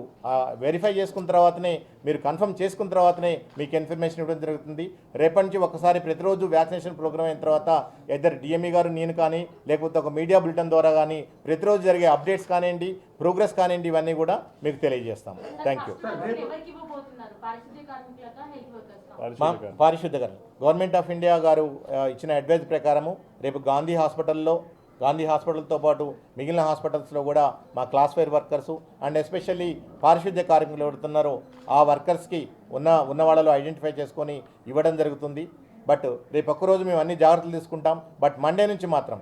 వెరిఫై చేసుకున్న తర్వాతనే, మీరు కన్ఫర్మ్ చేసుకున్న తర్వాతనే మీకు ఇన్ఫర్మేషన్ ఇవ్వడం జరుగుతుంది. రేపటి నుంచి ఒకసారి ప్రతిరోజు వ్యాక్సినేషన్ ప్రోగ్రామ్ అయిన తర్వాత ఇద్దరు డిఎంఈ గారు, నేను కానీ లేకపోతే ఒక మీడియా బులెటిన్ ద్వారా కానీ ప్రతిరోజు జరిగే అప్డేట్స్ కానివ్వండి, ప్రోగ్రెస్ కానివ్వండి, ఇవన్నీ కూడా మీకు తెలియజేస్తాము. Thank you. పారిశుద్ధ గారు, గవర్నమెంట్ ఆఫ్ ఇండియా గారు ఇచ్చిన అడ్వైజ్ ప్రకారము రేపు గాంధీ హాస్పిటల్తో పాటు మిగిలిన హాస్పిటల్స్లో కూడా మా class fire workers and especially పారిశుద్ధ్య కార్మికులు ఎవరుతున్నారో ఆ వర్కర్స్కి ఉన్న వాళ్ళలో ఐడెంటిఫై చేసుకొని ఇవ్వడం జరుగుతుంది. బట్ రేపు ఒక్కరోజు మేము అన్ని జాగ్రత్తలు తీసుకుంటాం. బట్ మండే నుంచి మాత్రం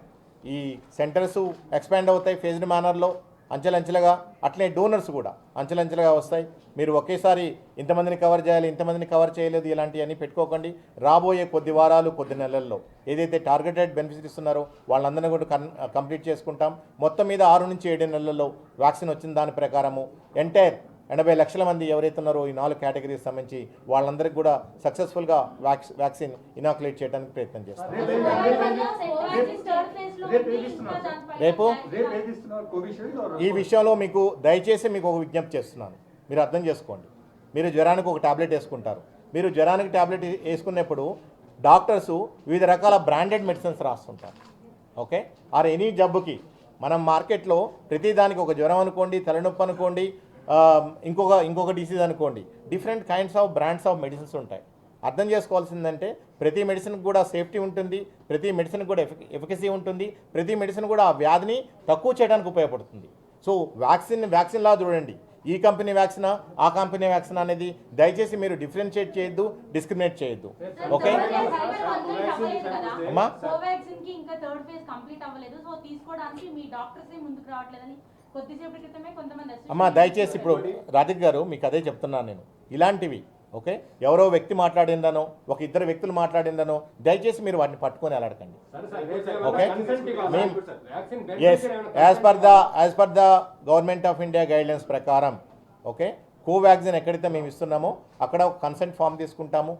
ఈ సెంటర్స్ ఎక్స్పాండ్ అవుతాయి ఫేజ్డ్ మేనర్లో, అంచెలంచెలుగా. అట్లనే డోనర్స్ కూడా అంచెలంచెలుగా వస్తాయి. మీరు ఒకేసారి ఇంతమందిని కవర్ చేయాలి, ఇంతమందిని కవర్ చేయలేదు, ఇలాంటివన్నీ పెట్టుకోకండి. రాబోయే కొద్ది వారాలు, కొద్ది నెలల్లో ఏదైతే టార్గెటెడ్ బెనిఫిట్స్ ఇస్తున్నారో వాళ్ళందరినీ కూడా కంప్లీట్ చేసుకుంటాం. మొత్తం మీద 6 నుంచి 7 నెలల్లో వ్యాక్సిన్ వచ్చిన దాని ప్రకారము ఎంటైర్ 80 లక్షల మంది ఎవరైతే ఉన్నారో ఈ 4 కేటగిరీస్ సంబంధించి వాళ్ళందరికీ కూడా సక్సెస్ఫుల్గా వ్యాక్సిన్ ఇనాక్యులేట్ చేయడానికి ప్రయత్నం చేస్తాం. రేపు ఈ విషయంలో మీకు దయచేసి మీకు ఒక విజ్ఞప్తి చేస్తున్నాను, మీరు అర్థం చేసుకోండి. మీరు జ్వరానికి ఒక టాబ్లెట్ వేసుకుంటారు. మీరు జ్వరానికి టాబ్లెట్ వేసుకున్నప్పుడు డాక్టర్స్ వివిధ రకాల బ్రాండెడ్ మెడిసిన్స్ రాస్తుంటారు. ఓకే, ఆర్ ఎనీ జబ్బుకి మనం మార్కెట్లో ప్రతిదానికి ఒక జ్వరం అనుకోండి, తలనొప్పి అనుకోండి, ఇంకొక డిసీజ్ అనుకోండి, different kinds of brands of medicines ఉంటాయి. అర్థం చేసుకోవాల్సిందంటే ప్రతి మెడిసిన్కి కూడా సేఫ్టీ ఉంటుంది, ప్రతి మెడిసిన్కి కూడా ఎఫికసీ ఉంటుంది, ప్రతి మెడిసిన్ కూడా ఆ వ్యాధిని తక్కువ చేయడానికి ఉపయోగపడుతుంది. సో వ్యాక్సిన్ లా చూడండి, ఈ కంపెనీ వ్యాక్సినా ఆ కంపెనీ వ్యాక్సిన్ అనేది దయచేసి మీరు డిఫరెన్షియేట్ చేయొద్దు, డిస్క్రిమినేట్ చేయొద్దు. ఓకే అమ్మా, కోవాక్సిన్ కి ఇంకా థర్డ్ ఫేజ్ కంప్లీట్ అవ్వలేదు, సో తీసుకోవడానికి మీ డాక్టర్స్ ముందుకు రావట్లేదని కొద్దిసేపటి క్రితమే కొంతమంది అమ్మా దయచేసి ఇప్పుడు రాధిక్ గారు మీకు అదే చెప్తున్నాను నేను. ఇలాంటివి ఓకే, ఎవరో వ్యక్తి మాట్లాడిందనో, ఒక ఇద్దరు వ్యక్తులు మాట్లాడిందనో దయచేసి మీరు వాటిని పట్టుకొని అలాడకండి. Okay, yes, as per the government of India guidelines ప్రకారం ఓకే, కోవాక్సిన్ ఎక్కడైతే మేము ఇస్తున్నామో అక్కడ ఒక కన్సెంట్ ఫామ్ తీసుకుంటాము.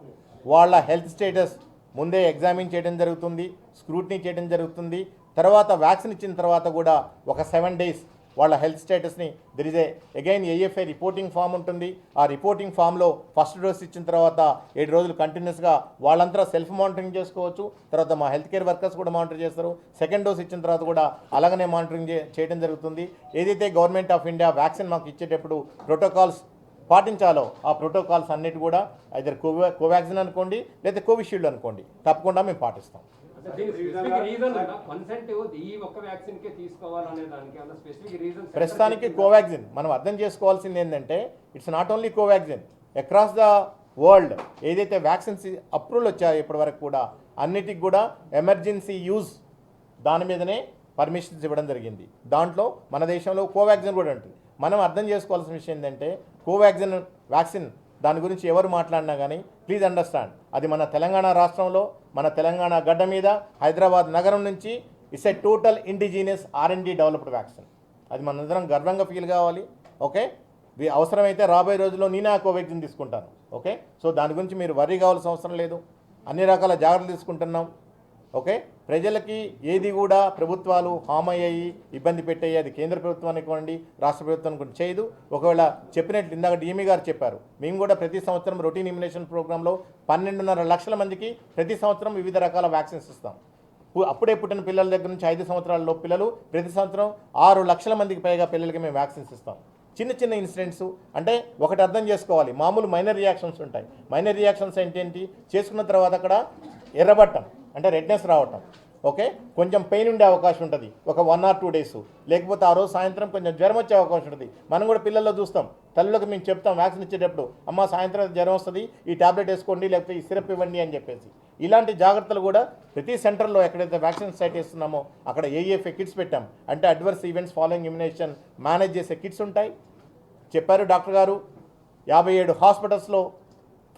వాళ్ళ హెల్త్ స్టేటస్ ముందే ఎగ్జామిన్ చేయడం జరుగుతుంది, స్క్రూటినీ చేయడం జరుగుతుంది. తర్వాత వ్యాక్సిన్ ఇచ్చిన తర్వాత కూడా ఒక 7 days వాళ్ళ హెల్త్ స్టేటస్ని there is again AEFI reporting form ఉంటుంది. ఆ రిపోర్టింగ్ ఫామ్లో ఫస్ట్ డోస్ ఇచ్చిన తర్వాత 7 రోజులు కంటిన్యూస్గా వాళ్ళంతా సెల్ఫ్ మానిటరింగ్ చేసుకోవచ్చు. తర్వాత మా హెల్త్ కేర్ వర్కర్స్ కూడా మానిటర్ చేస్తారు. సెకండ్ డోస్ ఇచ్చిన తర్వాత కూడా అలాగనే మానిటరింగ్ చేయడం జరుగుతుంది. ఏదైతే గవర్నమెంట్ ఆఫ్ ఇండియా వ్యాక్సిన్ మాకు ఇచ్చేటప్పుడు ప్రోటోకాల్స్ పాటించాలో ఆ ప్రోటోకాల్స్ అన్నిటి కూడా ఐదర్ కోవాక్సిన్ అనుకోండి లేదా కోవిషీల్డ్ అనుకోండి తప్పకుండా మేము పాటిస్తాం. ప్రస్తుతానికి కోవాక్సిన్ మనం అర్థం చేసుకోవాల్సింది ఏంటంటే it's not only Covaxin, across the world ఏదైతే వ్యాక్సిన్స్ అప్రూవల్ వచ్చాయో ఇప్పటి వరకు కూడా అన్నిటికి కూడా ఎమర్జెన్సీ యూజ్ దాని మీదనే పర్మిషన్స్ ఇవ్వడం జరిగింది. దాంట్లో మన దేశంలో కోవాక్సిన్ కూడా ఉంటుంది. మనం అర్థం చేసుకోవాల్సిన విషయం ఏంటంటే కోవాక్సిన్ వ్యాక్సిన్ దాని గురించి ఎవరు మాట్లాడినా కానీ ప్లీజ్ అండర్స్టాండ్, అది మన తెలంగాణ రాష్ట్రంలో మన తెలంగాణ గడ్డ మీద హైదరాబాద్ నగరం నుంచి it's a total indigenous R&D developed vaccine. అది మనందరం గర్వంగా ఫీల్ కావాలి. ఓకే, అవసరమైతే రాబోయే రోజుల్లో నేనే ఆ కోవాక్సిన్ తీసుకుంటాను. ఓకే, సో దాని గురించి మీరు వర్రీ కావాల్సిన అవసరం లేదు. అన్ని రకాల జాగ్రత్తలు తీసుకుంటున్నాం. ఓకే, ప్రజలకి ఏది కూడా ప్రభుత్వాలు హామ్ అయ్యాయి ఇబ్బంది పెట్టాయి అది కేంద్ర ప్రభుత్వానికి ఇవ్వండి, రాష్ట్ర ప్రభుత్వానికి కూడా చేయదు. ఒకవేళ చెప్పినట్లు ఇందాక డిఎంఈ గారు చెప్పారు, మేము కూడా ప్రతి సంవత్సరం రొటీన్ ఇమ్యునేషన్ ప్రోగ్రాంలో 12.5 లక్షల మందికి ప్రతి సంవత్సరం వివిధ రకాల వ్యాక్సిన్స్ ఇస్తాం. అప్పుడే పుట్టిన పిల్లల దగ్గర నుంచి 5 సంవత్సరాల పిల్లలు ప్రతి సంవత్సరం 6 లక్షల మందికి పైగా పిల్లలకి మేము వ్యాక్సిన్స్ ఇస్తాం. చిన్న చిన్న ఇన్సిడెంట్స్ అంటే ఒకటి అర్థం చేసుకోవాలి, మామూలు మైనర్ రియాక్షన్స్ ఉంటాయి. మైనర్ రియాక్షన్స్ ఏంటి, చేసుకున్న తర్వాత అక్కడ ఎర్రబట్టం అంటే రెడ్నెస్ రావటం, ఓకే, కొంచెం పెయిన్ ఉండే అవకాశం ఉంటుంది ఒక 1 or 2 days, లేకపోతే ఆ రోజు సాయంత్రం కొంచెం జ్వరం వచ్చే అవకాశం ఉంటుంది. మనం కూడా పిల్లల్లో చూస్తాం, తల్లులకు మేము చెప్తాం వ్యాక్సిన్ ఇచ్చేటప్పుడు, అమ్మ సాయంత్రం జ్వరం వస్తుంది ఈ టాబ్లెట్ వేసుకోండి లేకపోతే ఈ సిరప్ ఇవ్వండి అని చెప్పేసి. ఇలాంటి జాగ్రత్తలు కూడా ప్రతి సెంటర్లో ఎక్కడైతే వ్యాక్సిన్ సైట్ ఇస్తున్నామో అక్కడ ఏఎఫ్ఏ కిట్స్ పెట్టాం, అంటే adverse events following immunisation manage చేసే కిట్స్ ఉంటాయి. చెప్పారు డాక్టర్ గారు, 57 హాస్పిటల్స్లో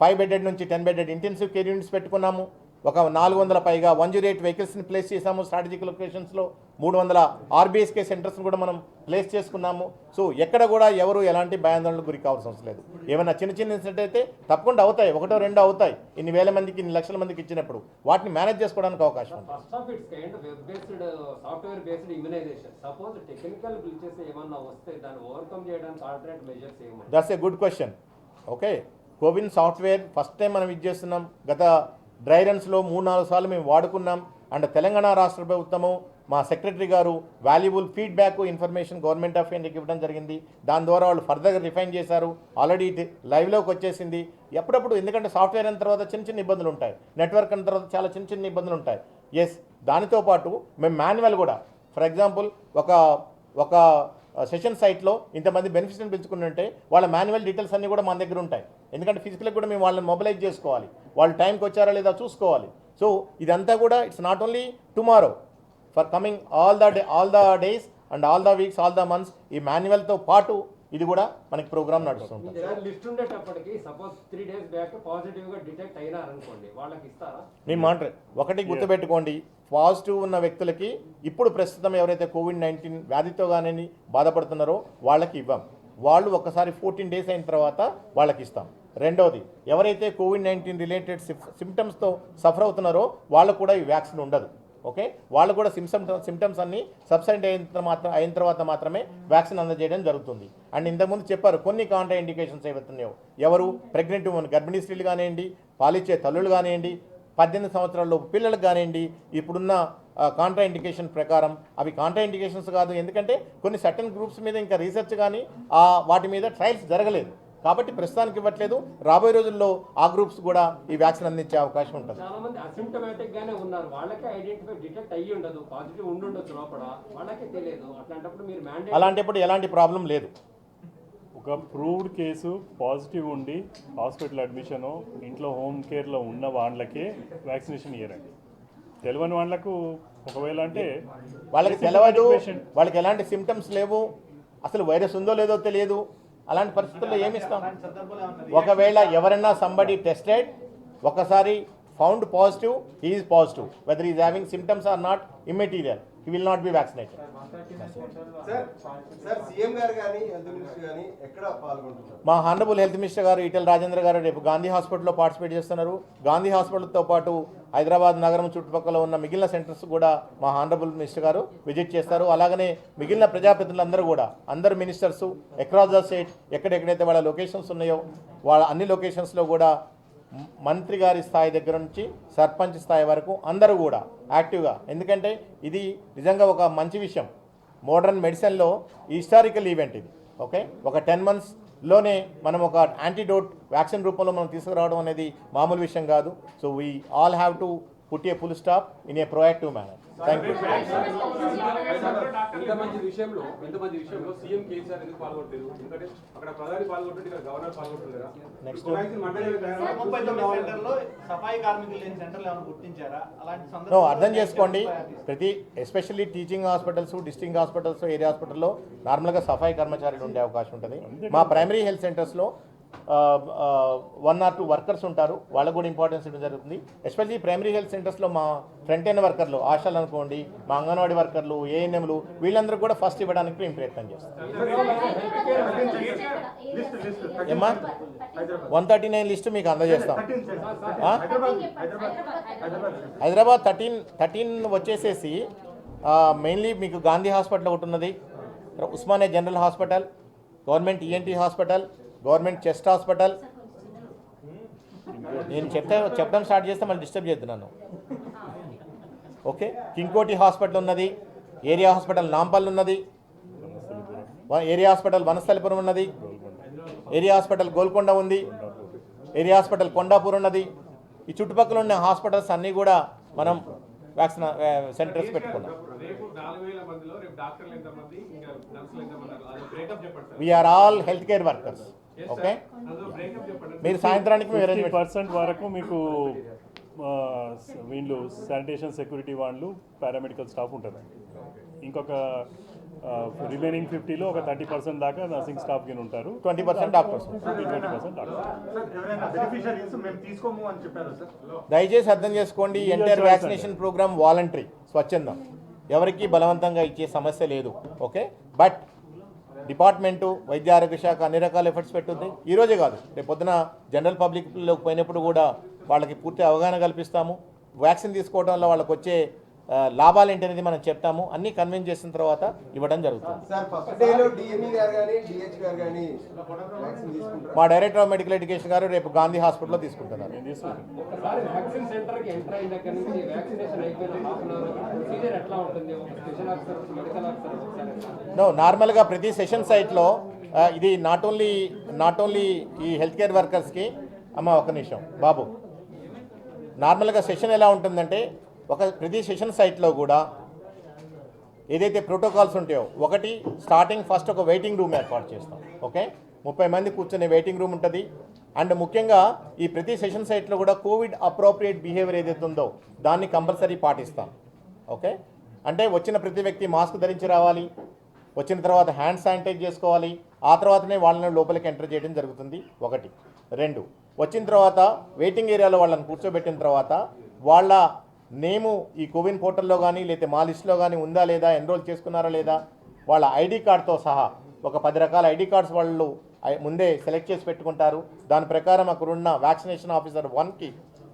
5 bedded నుంచి 10 bedded ఇంటెన్సివ్ కేర్ యూనిట్స్ పెట్టుకున్నాము. ఒక 400 పైగా 108 వెహికల్స్ని ప్లేస్ చేసాము స్ట్రాటజిక్ లొకేషన్స్లో. 300 RBSK సెంటర్స్ని కూడా మనం ప్లేస్ చేసుకున్నాము. సో ఎక్కడ కూడా ఎవరు ఎలాంటి భయాందోళనకు గురి కావాల్సిన అవసరం లేదు. ఏమైనా చిన్న చిన్న ఇన్సిడెంట్ అయితే తప్పకుండా అవుతాయి, 1 or 2 అవుతాయి. ఇన్ని వేల మందికి ఇన్ని లక్షల మందికి ఇచ్చినప్పుడు వాటిని మేనేజ్ చేసుకోవడానికి అవకాశం ఉంది. That's a good question. Okay, CoWIN software first time మనం ఇది చేస్తున్నాం. గత డ్రై రన్స్లో 3-4 సార్లు మేము వాడుకున్నాం. అండ్ తెలంగాణ రాష్ట్ర ప్రభుత్వము మా సెక్రటరీ గారు valuable feedback information government of ఇండియాకి ఇవ్వడం జరిగింది. దాని ద్వారా వాళ్ళు ఫర్దర్గా రిఫైన్ చేశారు. ఆల్రెడీ ఇది లైవ్లోకి వచ్చేసింది. ఎప్పుడప్పుడు ఎందుకంటే సాఫ్ట్వేర్ అయిన తర్వాత చిన్న చిన్న ఇబ్బందులు ఉంటాయి, నెట్వర్క్ అయిన తర్వాత చాలా చిన్న చిన్న ఇబ్బందులు ఉంటాయి. ఎస్, దానితో పాటు మేము మాన్యువల్ కూడా ఫర్ ఎగ్జాంపుల్ ఒక సెషన్ సైట్లో ఇంతమంది బెనిఫిషియర్ని పిలుచుకుంటుంటే వాళ్ళ మాన్యువల్ డీటెయిల్స్ అన్నీ కూడా మన దగ్గర ఉంటాయి. ఎందుకంటే ఫిజికల్గా కూడా మేము వాళ్ళని మొబిలైజ్ చేసుకోవాలి, వాళ్ళు టైంకి వచ్చారా లేదా చూసుకోవాలి. సో ఇదంతా కూడా it's not only tomorrow, for coming all the days and all the weeks all the months ఈ మాన్యువల్తో పాటు ఇది కూడా మనకి ప్రోగ్రామ్ నడుస్తుంటుంది. మేము మాట్లాడే ఒకటి గుర్తుపెట్టుకోండి, పాజిటివ్ ఉన్న వ్యక్తులకి ఇప్పుడు ప్రస్తుతం ఎవరైతే కోవిడ్-19 వ్యాధితో కానీ బాధపడుతున్నారో వాళ్ళకి ఇవ్వం. వాళ్ళు ఒకసారి 14 days అయిన తర్వాత వాళ్ళకి ఇస్తాం. రెండవది, ఎవరైతే కోవిడ్-19 రిలేటెడ్ సిమ్టమ్స్తో సఫర్ అవుతున్నారో వాళ్ళకు కూడా ఈ వ్యాక్సిన్ ఉండదు. ఓకే, వాళ్ళు కూడా సిమ్టమ్స్ అన్నీ సబ్సైడ్ అయిన తర్వాత మాత్రమే వ్యాక్సిన్ అందజేయడం జరుగుతుంది. అండ్ ఇంతకుముందు చెప్పారు కొన్ని కాంట్రా ఇండికేషన్స్ ఏవైతున్నాయో, ఎవరు ప్రెగ్నెంట్ ఉమెన్ గర్భిణీ స్త్రీలు కానివ్వండి, పాలిచ్చే తల్లులు కానివ్వండి, 18 సంవత్సరాల పిల్లలకు కానివ్వండి ఇప్పుడున్న కాంట్రా ఇండికేషన్ ప్రకారం అవి కాంట్రా ఇండికేషన్స్ కాదు, ఎందుకంటే కొన్ని సర్టన్ గ్రూప్స్ మీద ఇంకా రీసెర్చ్ కానీ వాటి మీద ట్రయల్స్ జరగలేదు కాబట్టి ప్రస్తుతానికి ఇవ్వట్లేదు. రాబోయే రోజుల్లో ఆ గ్రూప్స్ కూడా ఈ వ్యాక్సిన్ అందించే అవకాశం ఉంటుంది. చాలా మంది అసిమ్టమాటిక్ గానే ఉన్నారు, వాళ్ళకే ఐడెంటిఫై డిటెక్ట్ అయ్యి ఉండదు, పాజిటివ్ ఉండొచ్చు లోపల, వాళ్ళకే తెలియదు. అట్లాంటప్పుడు మీరు మ్యాండేట్ అలాంటప్పుడు ఎలాంటి ప్రాబ్లం లేదు. ఒక ప్రూవ్డ్ కేసు పాజిటివ్ ఉండి హాస్పిటల్ అడ్మిషను ఇంట్లో హోమ్ కేర్లో ఉన్న వాళ్ళకే వ్యాక్సినేషన్ ఇయ్యరండి. తెలియని వాళ్ళకు ఒకవేళ అంటే వాళ్ళకి తెలియదు, వాళ్ళకి ఎలాంటి సిమ్టమ్స్ లేవు, అసలు వైరస్ ఉందో లేదో తెలియదు, అలాంటి పరిస్థితుల్లో ఏమి ఇస్తాం? ఒకవేళ ఎవరైనా సంబడి టెస్టెడ్ ఒకసారి found positive, he is positive, whether is having symptoms or not immaterial, he will not be vaccinated. మా హానరబుల్ హెల్త్ మినిస్టర్ గారు ఈటెల రాజేంద్ర గారు రేపు గాంధీ హాస్పిటల్లో పార్టిసిపేట్ చేస్తున్నారు. గాంధీ హాస్పిటల్తో పాటు హైదరాబాద్ నగరం చుట్టుపక్కల ఉన్న మిగిలిన సెంటర్స్ కూడా మా హానరబుల్ మినిస్టర్ గారు విజిట్ చేస్తారు. అలాగనే మిగిలిన ప్రజాప్రతినిధులందరూ కూడా, అందరు మినిస్టర్స్ అక్రాస్ ద స్టేట్ ఎక్కడెక్కడైతే వాళ్ళ లొకేషన్స్ ఉన్నాయో వాళ్ళ అన్ని లొకేషన్స్లో కూడా మంత్రి గారి స్థాయి దగ్గర నుంచి సర్పంచ్ స్థాయి వరకు అందరూ కూడా యాక్టివ్గా, ఎందుకంటే ఇది నిజంగా ఒక మంచి విషయం. మోడర్న్ మెడిసిన్లో హిస్టారికల్ ఈవెంట్ ఇది. ఓకే, ఒక 10 monthsలోనే మనం ఒక యాంటీడోట్ వ్యాక్సిన్ రూపంలో మనం తీసుకురావడం అనేది మామూలు విషయం కాదు. So we all have to put a full stop in a proactive manner. Thank you. ఇంతమంది విషయంలో సీఎం కేసీఆర్ ఎందుకు పాల్గొంటారు? ఎందుకంటే అక్కడ ప్రధాని పాల్గొంటుంది, ఇక్కడ గవర్నర్ పాల్గొంటున్నారా? నెక్స్ట్ అర్థం చేసుకోండి, ప్రతి especially teaching hospitals, district hospitals, area హాస్పిటల్లో నార్మల్గా సఫాయి కర్మచారులు ఉండే అవకాశం ఉంటుంది. మా ప్రైమరీ హెల్త్ సెంటర్స్లో 1 or 2 వర్కర్స్ ఉంటారు, వాళ్ళకు కూడా ఇంపార్టెన్స్ ఇవ్వడం జరుగుతుంది. ఎస్పెషల్లీ ప్రైమరీ హెల్త్ సెంటర్స్లో మా ఫ్రంట్ ఎండ్ వర్కర్లు, ఆశాలు అనుకోండి, మా అంగన్వాడీ వర్కర్లు, ఏఎన్ఎంలు, వీళ్ళందరూ కూడా ఫస్ట్ ఇవ్వడానికి మేము ప్రయత్నం చేస్తాం. ఏమ్మా 139 లిస్టు మీకు అందజేస్తాం. హైదరాబాద్ 13 వచ్చేసేసి మెయిన్లీ మీకు గాంధీ హాస్పిటల్ ఒకటి ఉన్నది, Osmania general hospital, government ENT hospital, government chest hospital. నేను చెప్పడం స్టార్ట్ చేస్తే మళ్ళీ డిస్టర్బ్ చేస్తున్నాను. ఓకే, కింగ్కోటి హాస్పిటల్ ఉన్నది, ఏరియా హాస్పిటల్ నాంపల్లి ఉన్నది, ఏరియా హాస్పిటల్ వనస్థలిపురం ఉన్నది, ఏరియా హాస్పిటల్ గోల్కొండ ఉంది, ఏరియా హాస్పిటల్ కొండాపూర్ ఉన్నది. ఈ చుట్టుపక్కల ఉన్న హాస్పిటల్స్ అన్నీ కూడా మనం వ్యాక్సిన్ సెంటర్స్ పెట్టుకున్నాం. We are all health care workers. Okay, మీరు సాయంత్రానికి 50% వరకు మీకు వీళ్ళు శానిటేషన్ సెక్యూరిటీ వాళ్ళు పారామెడికల్ స్టాఫ్ ఉంటుందండి. ఇంకొక రిమైనింగ్ 50లో ఒక 30% దాకా నర్సింగ్ స్టాఫ్ కింద ఉంటారు, 20% డాక్టర్స్. 20% దయచేసి అర్థం చేసుకోండి, ఎంటైర్ వ్యాక్సినేషన్ ప్రోగ్రామ్ వాలంటరీ, స్వచ్ఛందం, ఎవరికి బలవంతంగా ఇచ్చే సమస్య లేదు. ఓకే, బట్ డిపార్ట్మెంటు, వైద్య ఆరోగ్య శాఖ అన్ని రకాల ఎఫర్ట్స్ పెట్టుద్ది. ఈరోజే కాదు, రేపు పొద్దున జనరల్ పబ్లిక్లోకి పోయినప్పుడు కూడా వాళ్ళకి పూర్తి అవగాహన కల్పిస్తాము. వ్యాక్సిన్ తీసుకోవడం వల్ల వాళ్ళకి వచ్చే లాభాలు ఏంటనేది మనం చెప్తాము. అన్నీ కన్విన్స్ చేసిన తర్వాత ఇవ్వడం జరుగుతుంది. మా డైరెక్టర్ ఆఫ్ మెడికల్ ఎడ్యుకేషన్ గారు రేపు గాంధీ హాస్పిటల్లో తీసుకుంటున్నారు. నార్మల్గా ప్రతి సెషన్ సైట్లో ఇది నాట్ ఓన్లీ ఈ హెల్త్ కేర్ వర్కర్స్కి. అమ్మ ఒక నిమిషం బాబు, నార్మల్గా సెషన్ ఎలా ఉంటుందంటే ప్రతి సెషన్ సైట్లో కూడా ఏదైతే ప్రోటోకాల్స్ ఉంటాయో, ఒకటి స్టార్టింగ్ ఫస్ట్ ఒక వెయిటింగ్ రూమ్ ఏర్పాటు చేస్తాం. ఓకే, 30 మంది కూర్చునే వెయిటింగ్ రూమ్ ఉంటుంది. అండ్ ముఖ్యంగా ఈ ప్రతి సెషన్ సైట్లో కూడా కోవిడ్ అప్రోప్రియేట్ బిహేవియర్ ఏదైతే ఉందో దాన్ని కంపల్సరీ పాటిస్తాం. ఓకే, అంటే వచ్చిన ప్రతి వ్యక్తి మాస్క్ ధరించి రావాలి, వచ్చిన తర్వాత హ్యాండ్ శానిటైజ్ చేసుకోవాలి, ఆ తర్వాతనే వాళ్ళని లోపలికి ఎంటర్ చేయడం జరుగుతుంది. 1, 2 వచ్చిన తర్వాత వెయిటింగ్ ఏరియాలో వాళ్ళని కూర్చోబెట్టిన తర్వాత వాళ్ళ నేము ఈ కోవిన్ పోర్టల్లో కానీ లేకపోతే మా లిస్ట్లో కానీ ఉందా లేదా, ఎన్రోల్ చేసుకున్నారా లేదా, వాళ్ళ ఐడి కార్డ్తో సహా ఒక 10 రకాల ఐడి కార్డ్స్ వాళ్ళు ముందే సెలెక్ట్ చేసి పెట్టుకుంటారు. దాని ప్రకారం అక్కడున్న వ్యాక్సినేషన్ ఆఫీసర్ 1కి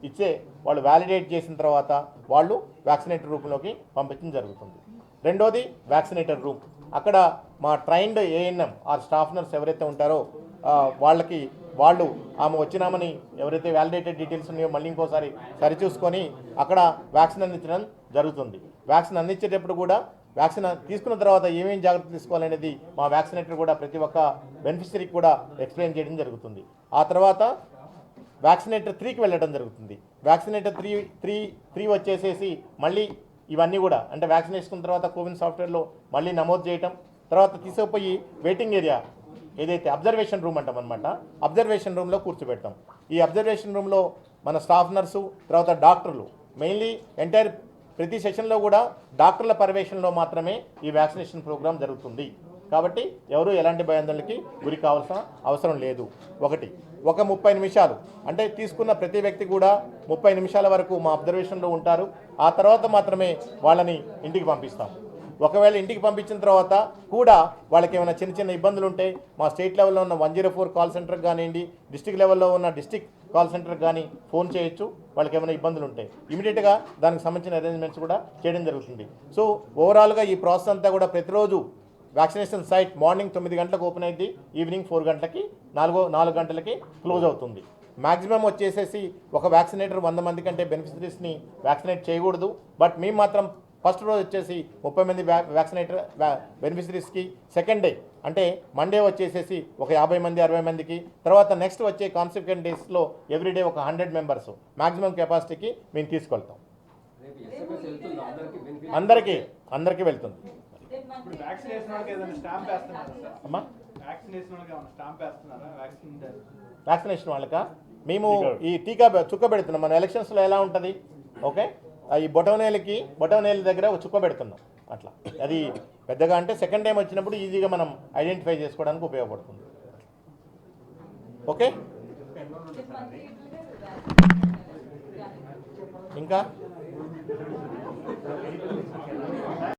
ఇచ్చే వాళ్ళు వ్యాలిడేట్ చేసిన తర్వాత వాళ్ళు వ్యాక్సినేటర్ రూమ్లోకి పంపించడం జరుగుతుంది. రెండోది వ్యాక్సినేటర్ రూమ్, అక్కడ మా trained ANM or staff nurse ఎవరైతే ఉంటారో వాళ్ళకి వాళ్ళు ఆమె వచ్చినామని ఎవరైతే వ్యాలిడేటెడ్ డీటెయిల్స్ ఉన్నాయో మళ్ళీ ఇంకోసారి సరిచూసుకొని అక్కడ వ్యాక్సిన్ అందించడం జరుగుతుంది. వ్యాక్సిన్ అందించేటప్పుడు కూడా వ్యాక్సిన్ తీసుకున్న తర్వాత ఏమేం జాగ్రత్తలు తీసుకోవాలనేది మా వ్యాక్సినేటర్ కూడా ప్రతి ఒక్క బెనిఫిషరీకి కూడా ఎక్స్ప్లెయిన్ చేయడం జరుగుతుంది. ఆ తర్వాత వ్యాక్సినేటర్ 3కి వెళ్ళడం జరుగుతుంది. వ్యాక్సినేటర్ త్రీ వచ్చేసేసి మళ్ళీ ఇవన్నీ కూడా అంటే వ్యాక్సిన్ వేసుకున్న తర్వాత కోవిన్ సాఫ్ట్వేర్లో మళ్ళీ నమోదు చేయటం, తర్వాత తీసుకుపోయి వెయిటింగ్ ఏరియా ఏదైతే అబ్జర్వేషన్ రూమ్ అంటాం అనమాట, అబ్జర్వేషన్ రూమ్లో కూర్చోబెడతాం. ఈ అబ్జర్వేషన్ రూమ్లో మన స్టాఫ్ నర్సు, తర్వాత డాక్టర్లు, మెయిన్లీ ఎంటైర్ ప్రతి సెషన్లో కూడా డాక్టర్ల పర్యవేక్షణలో మాత్రమే ఈ వ్యాక్సినేషన్ ప్రోగ్రాం జరుగుతుంది. కాబట్టి ఎవరు ఎలాంటి భయాందోళనకి గురి కావాల్సిన అవసరం లేదు. ఒక 30 నిమిషాలు అంటే తీసుకున్న ప్రతి వ్యక్తి కూడా 30 నిమిషాల వరకు మా అబ్జర్వేషన్లో ఉంటారు. ఆ తర్వాత మాత్రమే వాళ్ళని ఇంటికి పంపిస్తాం. ఒకవేళ ఇంటికి పంపించిన తర్వాత కూడా వాళ్ళకి ఏమైనా చిన్న ఇబ్బందులు ఉంటే మా స్టేట్ లెవెల్లో ఉన్న 104 కాల్ సెంటర్కి కానివ్వండి, డిస్టిక్ లెవెల్లో ఉన్న డిస్టిక్ కాల్ సెంటర్కి కానీ ఫోన్ చేయొచ్చు. వాళ్ళకి ఏమైనా ఇబ్బందులు ఉంటాయి ఇమీడియట్గా దానికి సంబంధించిన అరేంజ్మెంట్స్ కూడా చేయడం జరుగుతుంది. సో ఓవరాల్గా ఈ ప్రాసెస్ అంతా కూడా ప్రతిరోజు వ్యాక్సినేషన్ సైట్ మార్నింగ్ 9 గంటలకు ఓపెన్ అయింది, ఈవినింగ్ 4 గంటలకి 4 గంటలకి క్లోజ్ అవుతుంది. మ్యాక్సిమం వచ్చేసేసి ఒక వ్యాక్సినేటర్ 100 మంది కంటే బెనిఫిషరీస్ని వ్యాక్సినేట్ చేయకూడదు. బట్ మేము మాత్రం ఫస్ట్ రోజు వచ్చేసి 30 మంది వ్యాక్సినేటర్ బెనిఫిషరీస్కి, సెకండ్ డే అంటే మండే వచ్చేసేసి ఒక 50 మంది 60 మందికి, తర్వాత నెక్స్ట్ వచ్చే కాన్సిక్వెంట్ డేస్లో ఎవ్రీడే ఒక 100 మెంబర్స్ మ్యాక్సిమం కెపాసిటీకి మేము తీసుకెళ్తాం. అందరికీ వెళ్తుంది. ఇప్పుడు వ్యాక్సిన్ వేసిన వాళ్ళకి ఏదైనా స్టాంప్ వేస్తున్నారా సార్? అమ్మా వ్యాక్సిన్ వేసిన వాళ్ళకి ఏమైనా స్టాంప్ వేస్తున్నారా? వ్యాక్సినేషన్ వాళ్ళక మేము ఈ టీకా చుక్క పెడుతున్నాం. మన ఎలక్షన్స్లో ఎలా ఉంటుంది, ఓకే, ఈ బొటవనేల దగ్గర ఒక చుక్క పెడుతున్నాం. అట్లా అది పెద్దగా అంటే సెకండ్ టైం వచ్చినప్పుడు ఈజీగా మనం ఐడెంటిఫై చేసుకోవడానికి ఉపయోగపడుతుంది. ఓకే, ఇంకా